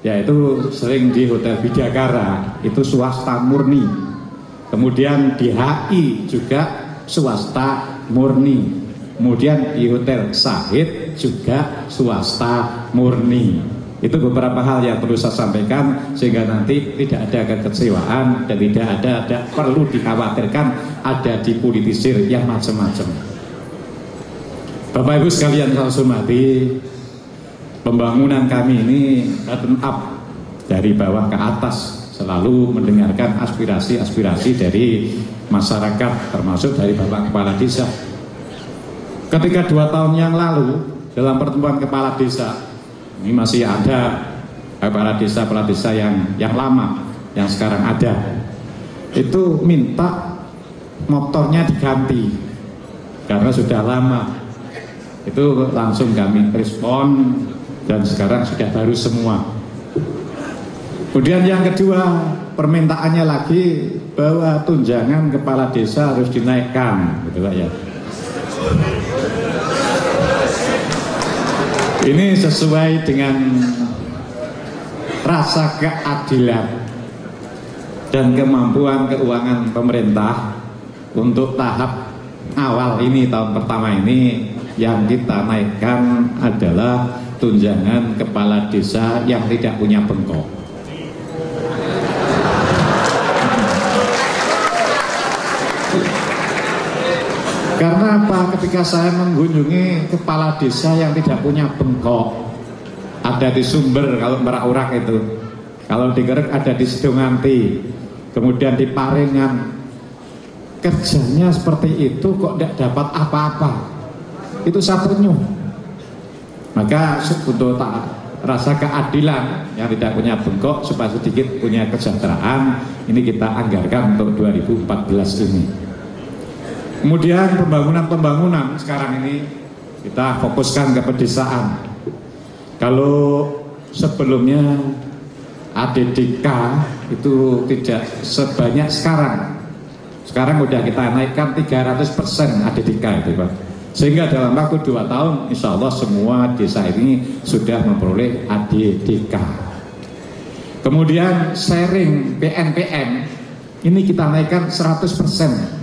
yaitu sering di Hotel Bidakara, itu swasta murni. Kemudian di HI juga swasta murni. Kemudian di Hotel Sahid juga swasta murni. Itu beberapa hal yang perlu saya sampaikan sehingga nanti tidak ada kekecewaan dan tidak ada perlu dikhawatirkan ada dipolitisir yang macam-macam. Bapak Ibu sekalian saya hormati, pembangunan kami ini bottom up, dari bawah ke atas, selalu mendengarkan aspirasi-aspirasi dari masyarakat, termasuk dari Bapak Kepala Desa. Ketika 2 tahun yang lalu dalam pertemuan kepala desa, ini masih ada kepala desa yang lama, yang sekarang ada, itu minta motornya diganti karena sudah lama. Itu langsung kami respon dan sekarang sudah baru semua. Kemudian yang kedua, permintaannya lagi bahwa tunjangan kepala desa harus dinaikkan, gitu Pak ya. Ini sesuai dengan rasa keadilan dan kemampuan keuangan pemerintah untuk tahap awal ini, tahun pertama ini yang kita naikkan adalah tunjangan kepala desa yang tidak punya bengkok. Karena apa? Ketika saya mengunjungi kepala desa yang tidak punya bengkok, ada di Sumber kalau Merak-Urak itu, kalau di Kerek ada di Sidonganti, kemudian di Parengan, kerjanya seperti itu kok tidak dapat apa-apa. Itu saya terenyuh. Maka untuk rasa keadilan yang tidak punya bengkok supaya sedikit punya kesejahteraan, ini kita anggarkan untuk 2014 ini. Kemudian pembangunan sekarang ini kita fokuskan ke pedesaan. Kalau sebelumnya ADDK itu tidak sebanyak sekarang. Sekarang udah kita naikkan 300% ADDK itu Pak. Sehingga dalam waktu 2 tahun insya Allah semua desa ini sudah memperoleh ADDK. Kemudian sharing PNPM ini kita naikkan 100%.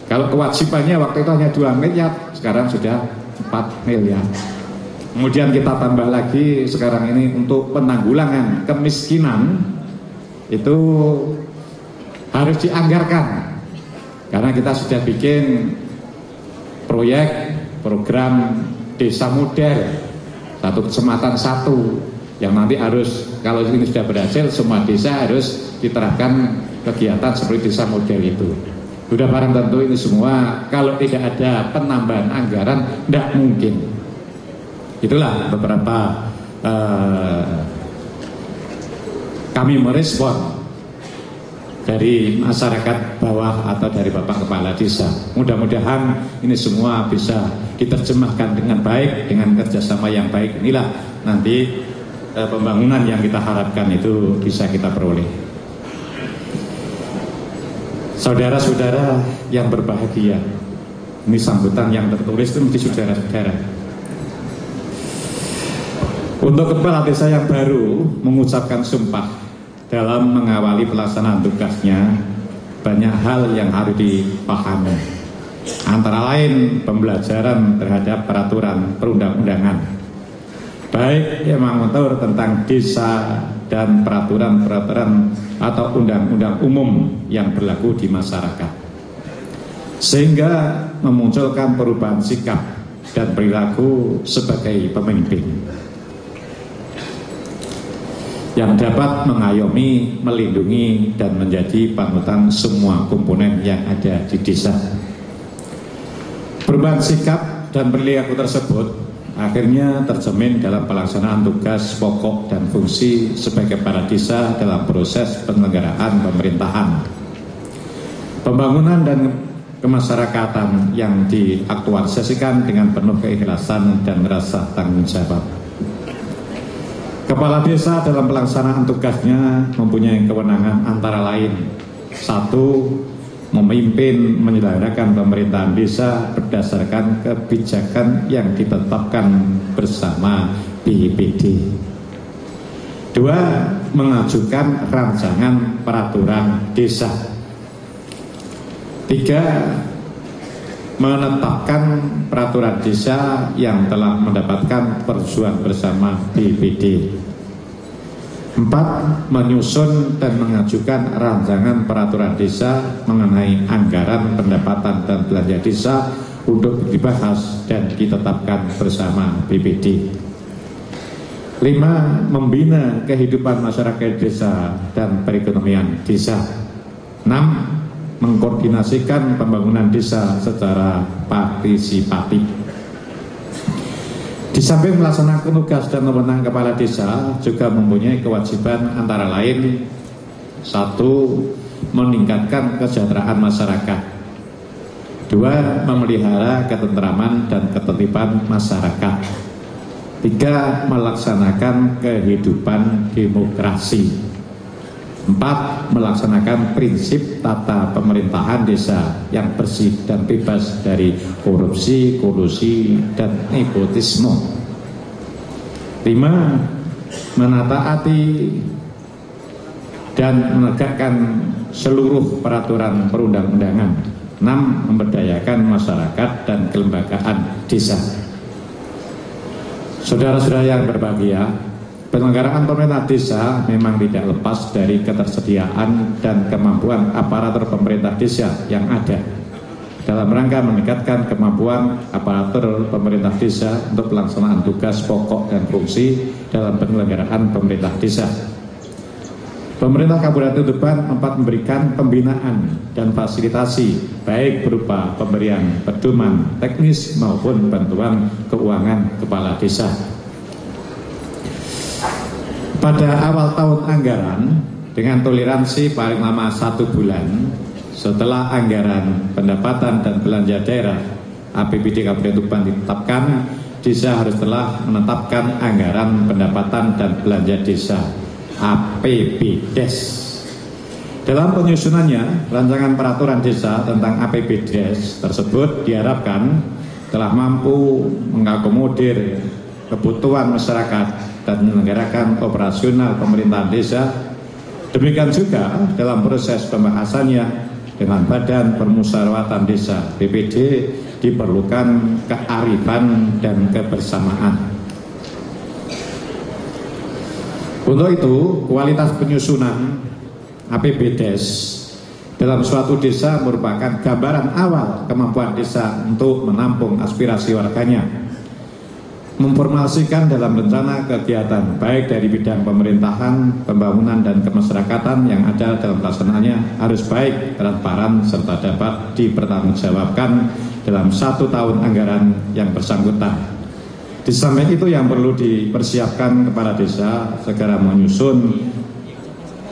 Kalau kewajibannya waktu itu hanya 2 miliar, sekarang sudah 4 miliar. Kemudian kita tambah lagi sekarang ini untuk penanggulangan kemiskinan itu harus dianggarkan. Karena kita sudah bikin program desa model 1 kecamatan 1 yang nanti harus, kalau ini sudah berhasil, semua desa harus diterapkan kegiatan seperti desa model itu. Sudah barang tentu ini semua kalau tidak ada penambahan anggaran tidak mungkin. Itulah beberapa kami merespon dari masyarakat bawah atau dari Bapak Kepala Desa. Mudah-mudahan ini semua bisa diterjemahkan dengan baik, dengan kerjasama yang baik. Inilah nanti pembangunan yang kita harapkan itu bisa kita peroleh. Saudara-saudara yang berbahagia, ini sambutan yang tertulis itu mesti saudara-saudara. Untuk kepala desa yang baru mengucapkan sumpah dalam mengawali pelaksanaan tugasnya, banyak hal yang harus dipahami. Antara lain pembelajaran terhadap peraturan perundang-undangan, baik yang mengatur tentang desa dan peraturan-peraturan atau undang-undang umum yang berlaku di masyarakat, sehingga memunculkan perubahan sikap dan perilaku sebagai pemimpin yang dapat mengayomi, melindungi, dan menjadi panutan semua komponen yang ada di desa. Perubahan sikap dan perilaku tersebut akhirnya tercermin dalam pelaksanaan tugas pokok dan fungsi sebagai kepala desa dalam proses penyelenggaraan pemerintahan, pembangunan dan kemasyarakatan yang diaktualisasikan dengan penuh keikhlasan dan rasa tanggung jawab. Kepala desa dalam pelaksanaan tugasnya mempunyai kewenangan antara lain: 1. Memimpin menyelenggarakan pemerintahan desa berdasarkan kebijakan yang ditetapkan bersama BPD. 2. Mengajukan rancangan peraturan desa. 3. Menetapkan peraturan desa yang telah mendapatkan persetujuan bersama BPD. 4. Menyusun dan mengajukan rancangan peraturan desa mengenai anggaran pendapatan dan belanja desa untuk dibahas dan ditetapkan bersama BPD. 5. Membina kehidupan masyarakat desa dan perekonomian desa. 6. Mengkoordinasikan pembangunan desa secara partisipatif. Di samping melaksanakan tugas dan wewenang kepala desa juga mempunyai kewajiban antara lain: 1. Meningkatkan kesejahteraan masyarakat. 2. Memelihara ketentraman dan ketertiban masyarakat. 3. Melaksanakan kehidupan demokrasi. 4. Melaksanakan prinsip tata pemerintahan desa yang bersih dan bebas dari korupsi, kolusi, dan nepotisme. 5. Menataati dan menegakkan seluruh peraturan perundang-undangan. 6. Memberdayakan masyarakat dan kelembagaan desa. Saudara-saudara yang berbahagia, penyelenggaraan pemerintah desa memang tidak lepas dari ketersediaan dan kemampuan aparatur pemerintah desa yang ada dalam rangka meningkatkan kemampuan aparatur pemerintah desa untuk pelaksanaan tugas pokok dan fungsi dalam penyelenggaraan pemerintah desa. Pemerintah Kabupaten Tuban memberikan pembinaan dan fasilitasi baik berupa pemberian pedoman teknis maupun bantuan keuangan kepala desa. Pada awal tahun anggaran, dengan toleransi paling lama 1 bulan setelah anggaran pendapatan dan belanja daerah APBD Kabupaten Tuban ditetapkan, desa harus telah menetapkan anggaran pendapatan dan belanja desa APBDes. Dalam penyusunannya, rancangan peraturan desa tentang APBDes tersebut diharapkan telah mampu mengakomodir kebutuhan masyarakat dan menyelenggarakan operasional pemerintahan desa. Demikian juga dalam proses pembahasannya dengan Badan Permusyawaratan Desa BPD diperlukan kearifan dan kebersamaan. Untuk itu, kualitas penyusunan APBDes dalam suatu desa merupakan gambaran awal kemampuan desa untuk menampung aspirasi warganya, memformulasikan dalam rencana kegiatan baik dari bidang pemerintahan, pembangunan, dan kemasyarakatan yang ada dalam pelaksanaannya harus baik, transparan, serta dapat dipertanggungjawabkan dalam 1 tahun anggaran yang bersangkutan. Di samping itu yang perlu dipersiapkan kepala desa segera menyusun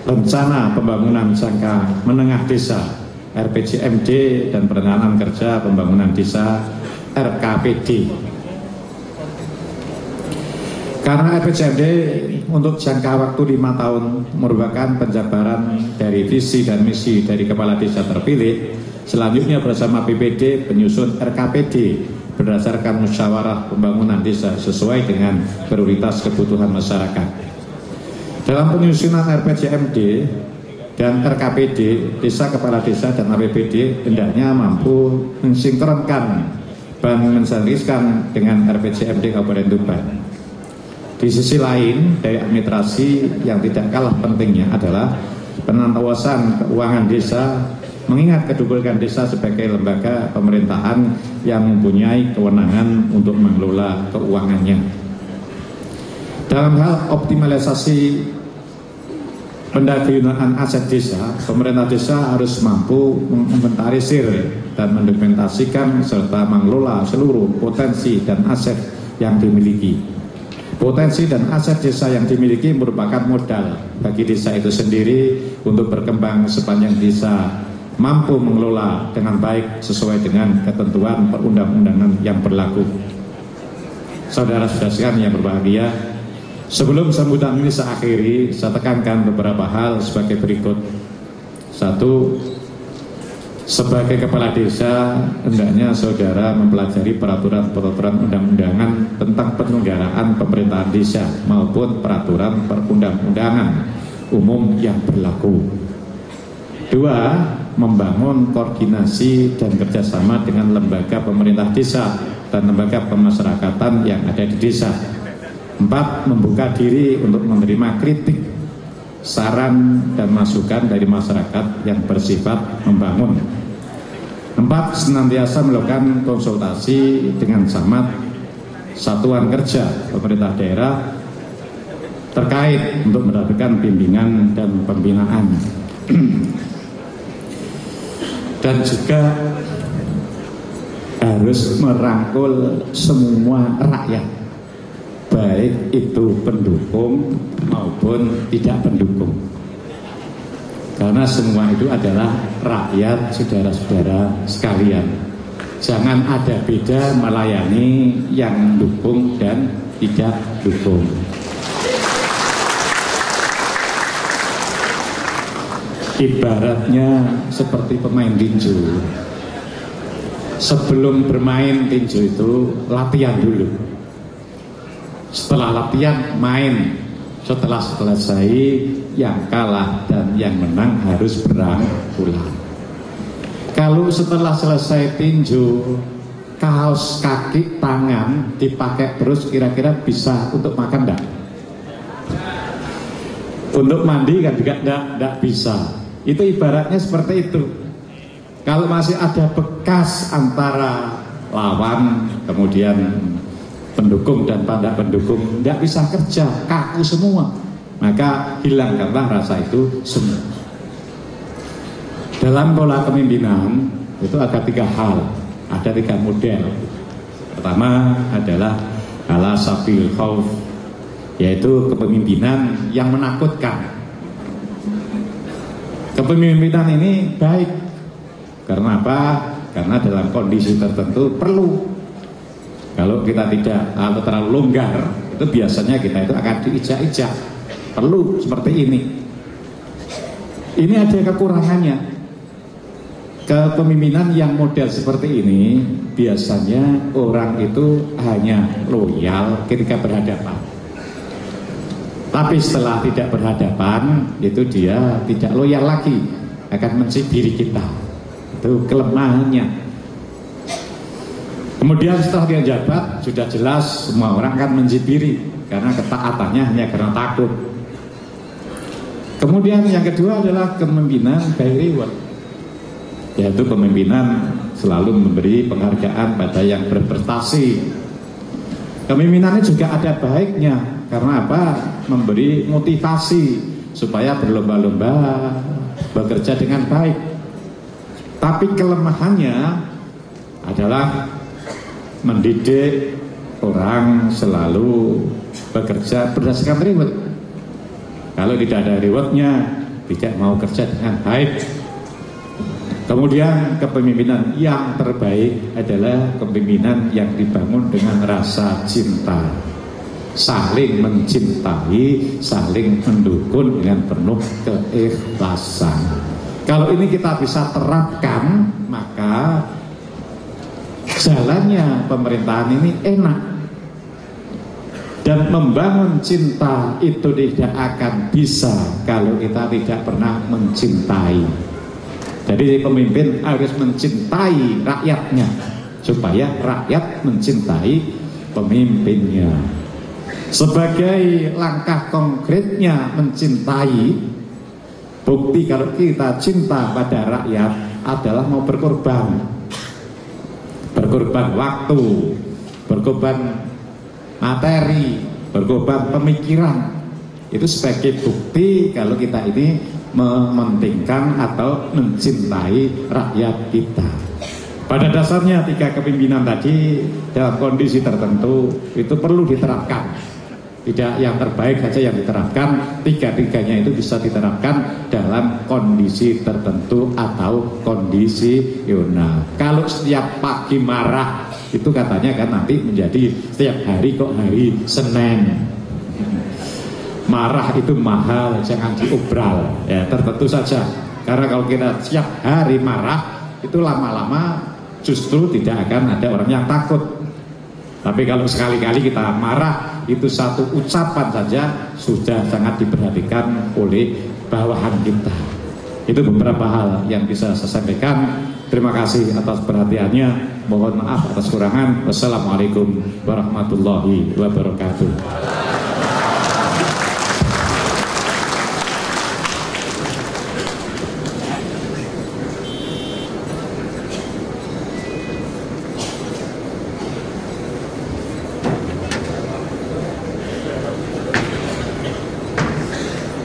rencana pembangunan jangka menengah desa RPJMD dan perencanaan kerja pembangunan desa RKPD. Karena RPJMD untuk jangka waktu 5 tahun merupakan penjabaran dari visi dan misi dari kepala desa terpilih, selanjutnya bersama BPD penyusun RKPD berdasarkan musyawarah pembangunan desa sesuai dengan prioritas kebutuhan masyarakat. Dalam penyusunan RPJMD dan RKPD, desa, kepala desa, dan APBD hendaknya mampu mensinkronkan dan mensinergiskan dengan RPJMD Kabupaten Tuban. Di sisi lain, dari administrasi yang tidak kalah pentingnya adalah pengawasan keuangan desa, mengingat kedudukan desa sebagai lembaga pemerintahan yang mempunyai kewenangan untuk mengelola keuangannya. Dalam hal optimalisasi pendaguyunan aset desa, pemerintah desa harus mampu menginventarisir dan mendokumentasikan serta mengelola seluruh potensi dan aset yang dimiliki. Potensi dan aset desa yang dimiliki merupakan modal bagi desa itu sendiri untuk berkembang sepanjang desa mampu mengelola dengan baik sesuai dengan ketentuan perundang-undangan yang berlaku. Saudara-saudara sekalian yang berbahagia, sebelum sambutan ini saya akhiri, saya tekankan beberapa hal sebagai berikut. 1. Sebagai kepala desa, hendaknya saudara mempelajari peraturan-peraturan undang-undangan tentang penyelenggaraan pemerintahan desa maupun peraturan perundang-undangan umum yang berlaku. 2. Membangun koordinasi dan kerjasama dengan lembaga pemerintah desa dan lembaga pemasyarakatan yang ada di desa. 4. Membuka diri untuk menerima kritik, saran, dan masukan dari masyarakat yang bersifat membangun. 4. Senantiasa melakukan konsultasi dengan camat, satuan kerja pemerintah daerah terkait untuk mendapatkan bimbingan dan pembinaan. Dan juga harus merangkul semua rakyat, baik itu pendukung maupun tidak pendukung, karena semua itu adalah rakyat, saudara-saudara sekalian. Jangan ada beda melayani yang dukung dan tidak dukung. Ibaratnya seperti pemain tinju. Sebelum bermain tinju itu latihan dulu. Setelah latihan main. Setelah selesai yang kalah dan yang menang harus berangkulan. Kalau setelah selesai tinju, kaos, kaki, tangan dipakai terus, kira-kira bisa untuk makan enggak? Untuk mandi kan juga enggak bisa. Itu ibaratnya seperti itu. Kalau masih ada bekas antara lawan, kemudian pendukung dan tidak pendukung, tidak bisa kerja, kaku semua, maka hilangkanlah rasa itu semua. Dalam pola kepemimpinan itu ada 3 hal, ada 3 model. Pertama adalah ala sabil khauf, yaitu kepemimpinan yang menakutkan. Kepemimpinan ini baik karena apa? karena dalam kondisi tertentu perlu. Kalau kita tidak atau terlalu longgar, itu biasanya kita itu akan diijak-ijak. Perlu seperti ini. Ini ada kekurangannya. Kepemimpinan yang model seperti ini biasanya orang itu hanya loyal ketika berhadapan. Tapi setelah tidak berhadapan, itu dia tidak loyal lagi, akan mencibiri kita. Itu kelemahannya. Kemudian setelah dia jabat, sudah jelas semua orang akan mencibiri karena ketaatannya hanya karena takut. Kemudian yang kedua adalah kepemimpinan by reward, yaitu pemimpinan selalu memberi penghargaan pada yang berprestasi. Kepemimpinannya juga ada baiknya, karena apa? Memberi motivasi supaya berlomba-lomba bekerja dengan baik. Tapi kelemahannya adalah mendidik orang selalu bekerja berdasarkan reward. Kalau tidak ada rewardnya, tidak mau kerja dengan baik. Kemudian kepemimpinan yang terbaik adalah kepemimpinan yang dibangun dengan rasa cinta, saling mencintai, saling mendukung dengan penuh keikhlasan. Kalau ini kita bisa terapkan, maka jalannya pemerintahan ini enak. Dan membangun cinta itu tidak akan bisa kalau kita tidak pernah mencintai. Jadi pemimpin harus mencintai rakyatnya supaya rakyat mencintai pemimpinnya. Sebagai langkah konkretnya mencintai, bukti kalau kita cinta pada rakyat adalah mau berkorban. Berkorban waktu, berkorban materi, berkorban pemikiran. Itu sebagai bukti kalau kita ini mementingkan atau mencintai rakyat kita. Pada dasarnya tiga kepemimpinan tadi dalam kondisi tertentu itu perlu diterapkan. Tidak yang terbaik saja yang diterapkan, tiga-tiganya itu bisa diterapkan dalam kondisi tertentu atau kondisional. Kalau setiap pagi marah, itu katanya kan nanti menjadi setiap hari kok hari Senin. Marah itu mahal, jangan diobral. Ya, tertentu saja. Karena kalau kita setiap hari marah, itu lama-lama justru tidak akan ada orang yang takut. Tapi kalau sekali-kali kita marah, itu satu ucapan saja sudah sangat diperhatikan oleh bawahan kita. Itu beberapa hal yang bisa saya sampaikan. Terima kasih atas perhatiannya. Mohon maaf atas kurangan. Wassalamualaikum warahmatullahi wabarakatuh.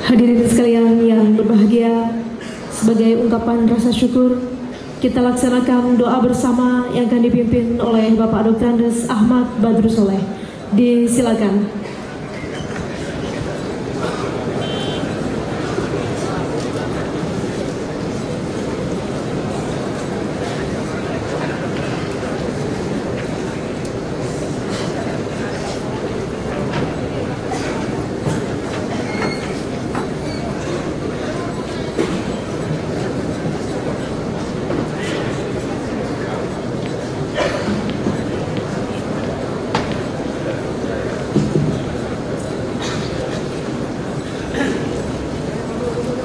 Hadirin sekalian yang berbahagia, sebagai ungkapan rasa syukur, kita laksanakan doa bersama yang akan dipimpin oleh Bapak Dr. Andes Ahmad Badrus Soleh. Disilakan.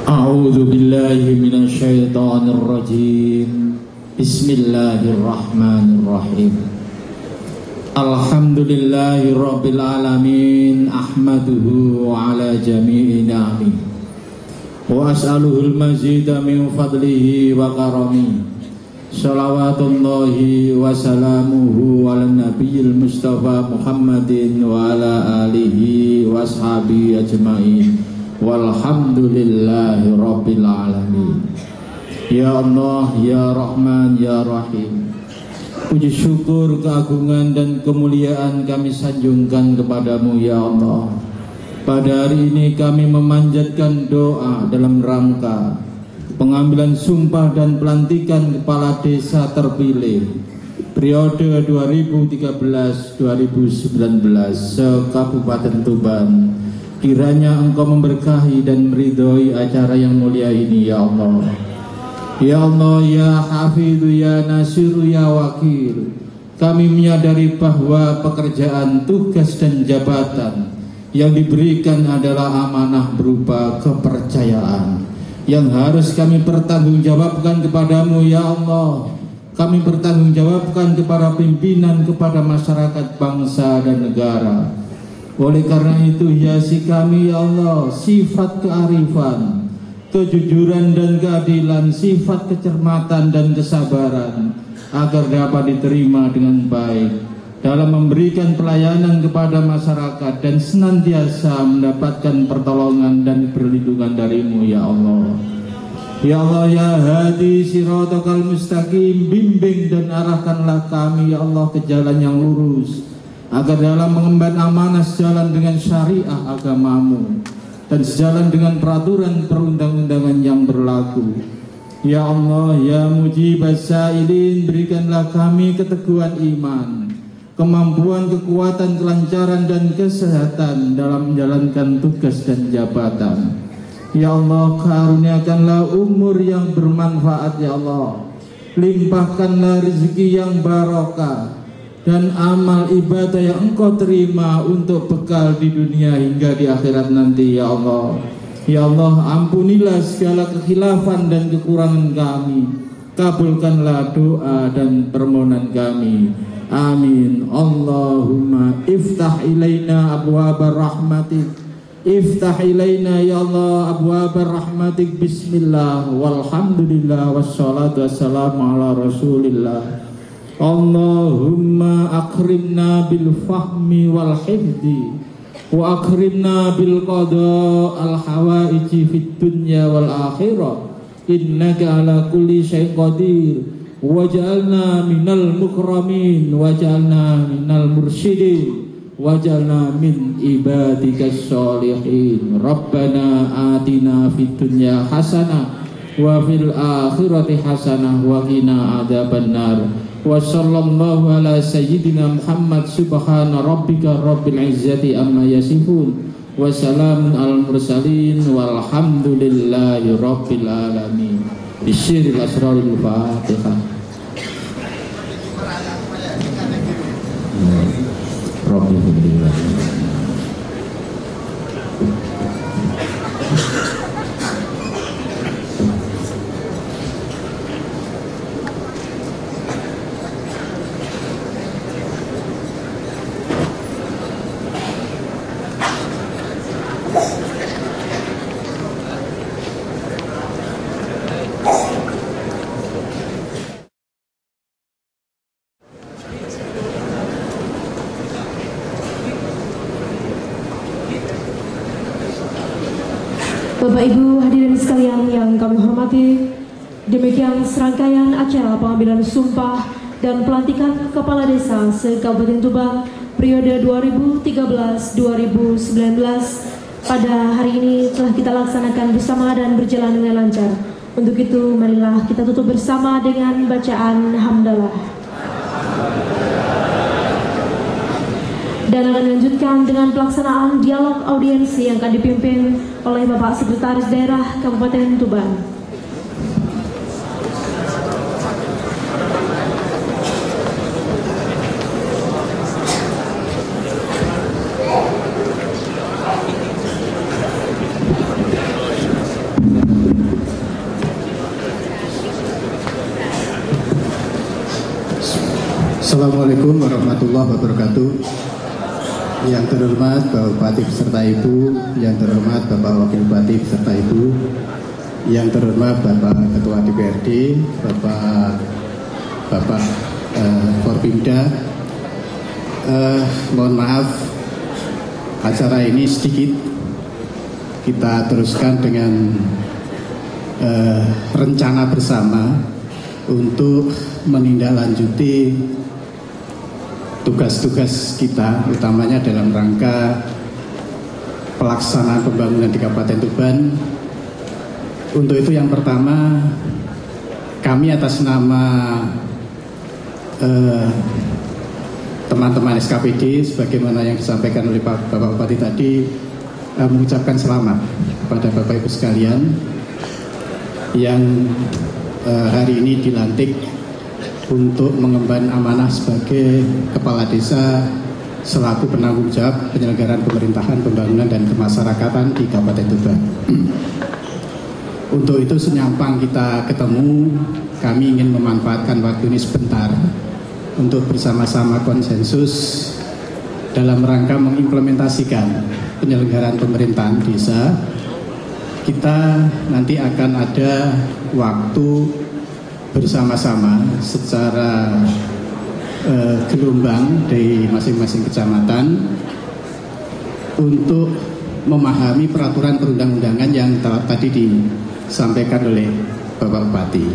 A'udzu billahi minasyaitonir rajim. Bismillahirrahmanirrahim. Alhamdulillahi rabbil alamin, ahmaduhu ala jami'i ni'ami wa as'aluhul mazida min fadlihi wa karami. Salawatullahi wa salamuhu ala nabiyil mustafa Muhammadin wa ala alihi wa ashabihi ajma'in. Walhamdulillahi rabbil alamin. Ya Allah, ya Rahman, ya Rahim. Puji syukur, keagungan dan kemuliaan kami sanjungkan kepadamu ya Allah. Pada hari ini kami memanjatkan doa dalam rangka pengambilan sumpah dan pelantikan kepala desa terpilih periode 2013-2019 se-Kabupaten Tuban. Kiranya Engkau memberkahi dan meridhoi acara yang mulia ini, ya Allah. Ya Allah, ya Hafidhu, ya Nasiru, ya Wakil. Kami menyadari bahwa pekerjaan, tugas dan jabatan yang diberikan adalah amanah berupa kepercayaan yang harus kami pertanggungjawabkan kepadamu, ya Allah. Kami bertanggungjawabkan kepada pimpinan, kepada masyarakat bangsa dan negara. Oleh karena itu, hiasi kami, ya Allah, sifat kearifan, kejujuran dan keadilan, sifat kecermatan dan kesabaran, agar dapat diterima dengan baik dalam memberikan pelayanan kepada masyarakat dan senantiasa mendapatkan pertolongan dan perlindungan darimu, ya Allah. Ya Allah, ya hadi siratal mustaqim, bimbing dan arahkanlah kami, ya Allah, ke jalan yang lurus, agar dalam mengemban amanah sejalan dengan syariah agamamu dan sejalan dengan peraturan perundang-undangan yang berlaku. Ya Allah, ya mujibas sa'ilin, berikanlah kami keteguhan iman, kemampuan, kekuatan, kelancaran dan kesehatan dalam menjalankan tugas dan jabatan. Ya Allah, karuniakanlah umur yang bermanfaat, ya Allah. Limpahkanlah rezeki yang barokah dan amal ibadah yang Engkau terima untuk bekal di dunia hingga di akhirat nanti, ya Allah. Ya Allah, ampunilah segala kekhilafan dan kekurangan kami. Kabulkanlah doa dan permohonan kami. Amin. Allahumma iftah ilaina abwabar rahmatik. Iftah ilaina, ya Allah, abwabar rahmatik. Bismillah walhamdulillah wassalatu wassalamu ala rasulillah. Allahumma akrimna bil fahmi wal hifdi wa akrimna bil qada al hawaiji fid dunya wal akhirah, innaka ala kulli syai'in qadir. Waj'alna minal mukramin, waj'alna minal mursyidin, waj'alna min ibadikas sholihin. Rabbana atina fid dunya hasanah wa fil akhirati hasanah wa qina adzabannar. Wa sallallahu ala sayyidina Muhammad. Subhana rabbika rabbil izzati amma yasifun, wa salamun al mursalin, walhamdulillahi rabbil alamin. Bisyiril asraril Fatihah. Bapak Ibu hadirin sekalian yang kami hormati, demikian serangkaian acara pengambilan sumpah dan pelantikan Kepala Desa se-Kabupaten Tuban periode 2013-2019 pada hari ini telah kita laksanakan bersama dan berjalan dengan lancar. Untuk itu marilah kita tutup bersama dengan bacaan hamdalah. Dan akan dilanjutkan dengan pelaksanaan dialog audiensi yang akan dipimpin oleh Bapak Sekretaris Daerah Kabupaten Tuban. Assalamualaikum warahmatullahi wabarakatuh. Yang terhormat Bapak Bupati beserta Ibu, yang terhormat Bapak Wakil Bupati beserta Ibu, yang terhormat Bapak Ketua DPRD, Bapak Forbimda. Mohon maaf, acara ini sedikit kita teruskan dengan rencana bersama untuk menindaklanjuti tugas-tugas kita, utamanya dalam rangka pelaksanaan pembangunan di Kabupaten Tuban Untuk itu yang pertama, kami atas nama teman-teman SKPD sebagaimana yang disampaikan oleh Bapak Bupati tadi, mengucapkan selamat kepada Bapak Ibu sekalian yang hari ini dilantik untuk mengemban amanah sebagai Kepala Desa selaku penanggung jawab penyelenggaraan pemerintahan, pembangunan dan kemasyarakatan di Kabupaten Tuban. Untuk itu senyampang kita ketemu, kami ingin memanfaatkan waktu ini sebentar untuk bersama-sama konsensus dalam rangka mengimplementasikan penyelenggaraan pemerintahan desa. Kita nanti akan ada waktu bersama-sama secara gelombang dari masing-masing kecamatan untuk memahami peraturan perundang-undangan yang tadi disampaikan oleh Bapak Bupati.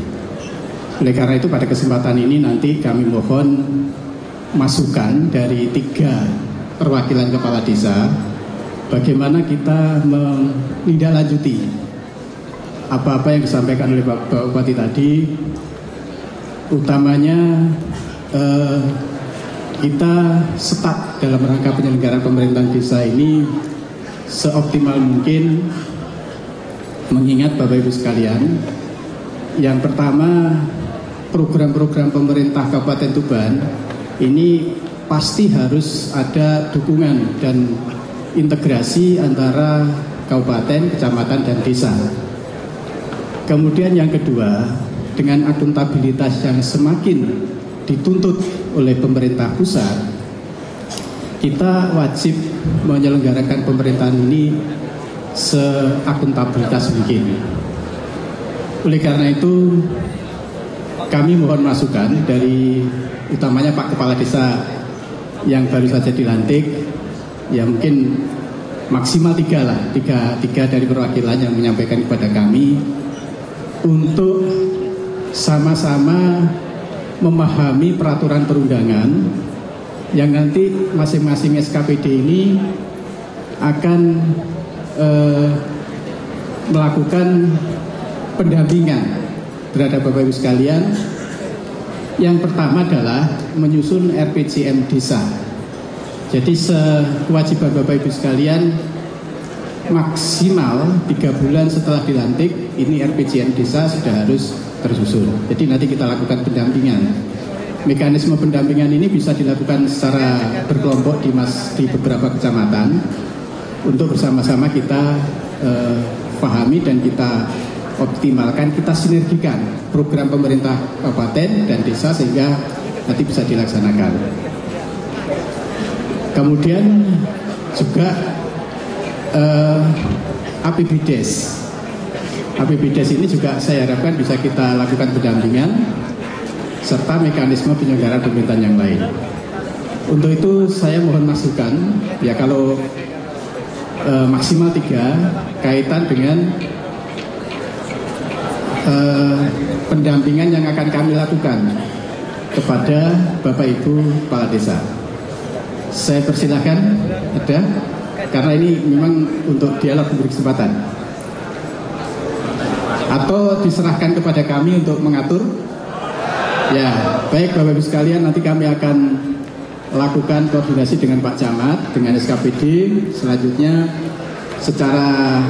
Oleh karena itu pada kesempatan ini nanti kami mohon masukan dari 3 perwakilan kepala desa bagaimana kita menindaklanjuti apa-apa yang disampaikan oleh Bapak Bupati tadi, utamanya kita stuck dalam rangka penyelenggaraan pemerintahan desa ini seoptimal mungkin, mengingat Bapak Ibu sekalian, yang pertama program-program pemerintah Kabupaten Tuban ini pasti harus ada dukungan dan integrasi antara kabupaten, kecamatan dan desa. Kemudian yang kedua, dengan akuntabilitas yang semakin dituntut oleh pemerintah pusat, kita wajib menyelenggarakan pemerintahan ini seakuntabilitas mungkin. Oleh karena itu, kami mohon masukan dari utamanya Pak Kepala Desa yang baru saja dilantik, ya mungkin maksimal 3 lah, tiga dari perwakilan yang menyampaikan kepada kami untuk sama-sama memahami peraturan perundangan yang nanti masing-masing SKPD ini akan melakukan pendampingan terhadap Bapak Ibu sekalian. Yang pertama adalah menyusun RPJM desa. Jadi kewajiban Bapak Ibu sekalian maksimal 3 bulan setelah dilantik ini RPJM desa sudah harus tersusun. Jadi nanti kita lakukan pendampingan. Mekanisme pendampingan ini bisa dilakukan secara berkelompok di beberapa kecamatan untuk bersama-sama kita pahami dan kita optimalkan, kita sinergikan program pemerintah kabupaten dan desa sehingga nanti bisa dilaksanakan. Kemudian juga APBDes. APBDes ini juga saya harapkan bisa kita lakukan pendampingan serta mekanisme penyelenggaraan pemerintahan yang lain. Untuk itu saya mohon masukan, ya kalau maksimal 3 kaitan dengan pendampingan yang akan kami lakukan kepada Bapak Ibu Kepala Desa. Saya persilahkan, ada, karena ini memang untuk dialog memberi kesempatan. Atau diserahkan kepada kami untuk mengatur? Ya, baik Bapak Ibu sekalian, nanti kami akan lakukan koordinasi dengan Pak Camat, dengan SKPD. Selanjutnya secara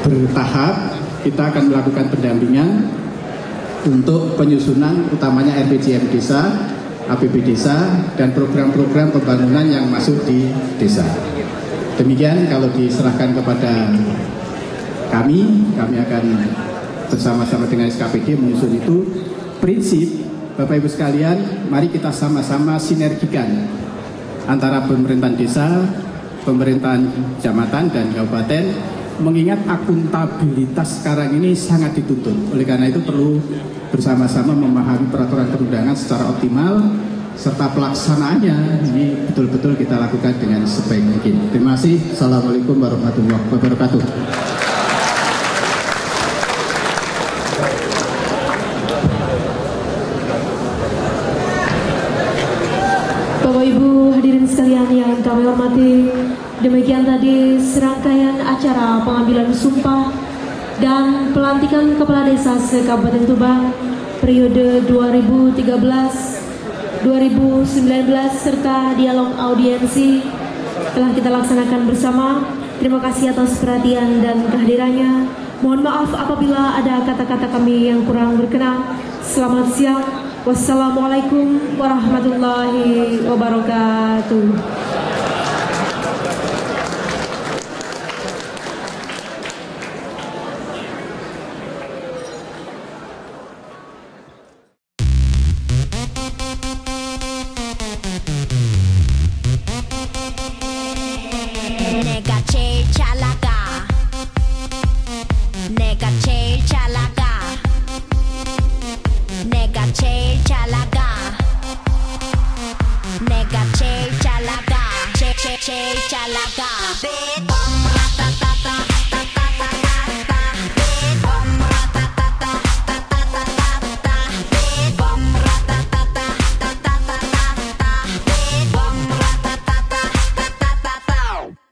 bertahap kita akan melakukan pendampingan untuk penyusunan utamanya RPJM desa, APB desa, dan program-program pembangunan yang masuk di desa. Demikian kalau diserahkan kepada kami akan bersama-sama dengan SKPD menyusun itu. Prinsip Bapak Ibu sekalian, mari kita sama-sama sinergikan antara pemerintahan desa, pemerintahan kecamatan dan kabupaten, mengingat akuntabilitas sekarang ini sangat dituntut. Oleh karena itu perlu bersama-sama memahami peraturan perundangan secara optimal serta pelaksanaannya ini betul-betul kita lakukan dengan sebaik mungkin. Terima kasih. Assalamualaikum warahmatullahi wabarakatuh. Bapak Ibu hadirin sekalian yang kami hormati, demikian tadi serangkaian acara pengambilan sumpah dan pelantikan Kepala Desa se-Kabupaten Tuban periode 2013-2019 serta dialog audiensi telah kita laksanakan bersama. Terima kasih atas perhatian dan kehadirannya. Mohon maaf apabila ada kata-kata kami yang kurang berkenan. Selamat siang. Wassalamualaikum warahmatullahi wabarakatuh.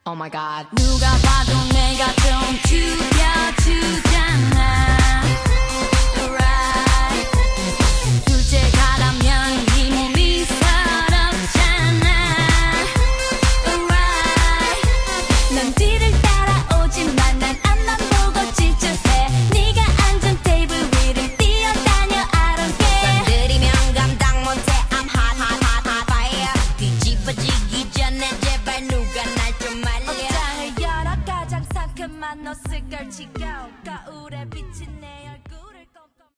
Oh my god. 누가 봐도 내가 좀 죽여주잖아. Right. 둘째 가라면 이 몸이 서럽잖아. Right. 넌 뒤를 따라오지만 난 앞만 보고 질주해. 네가 앉은 테이블 위를 뛰어다녀. I don't care. 건드리면 감당 못해. I'm hot, hot, hot, hot fire. 뒤집어지기 전에 제발 누가 날 좀 말려. 너 스컬치고 거울에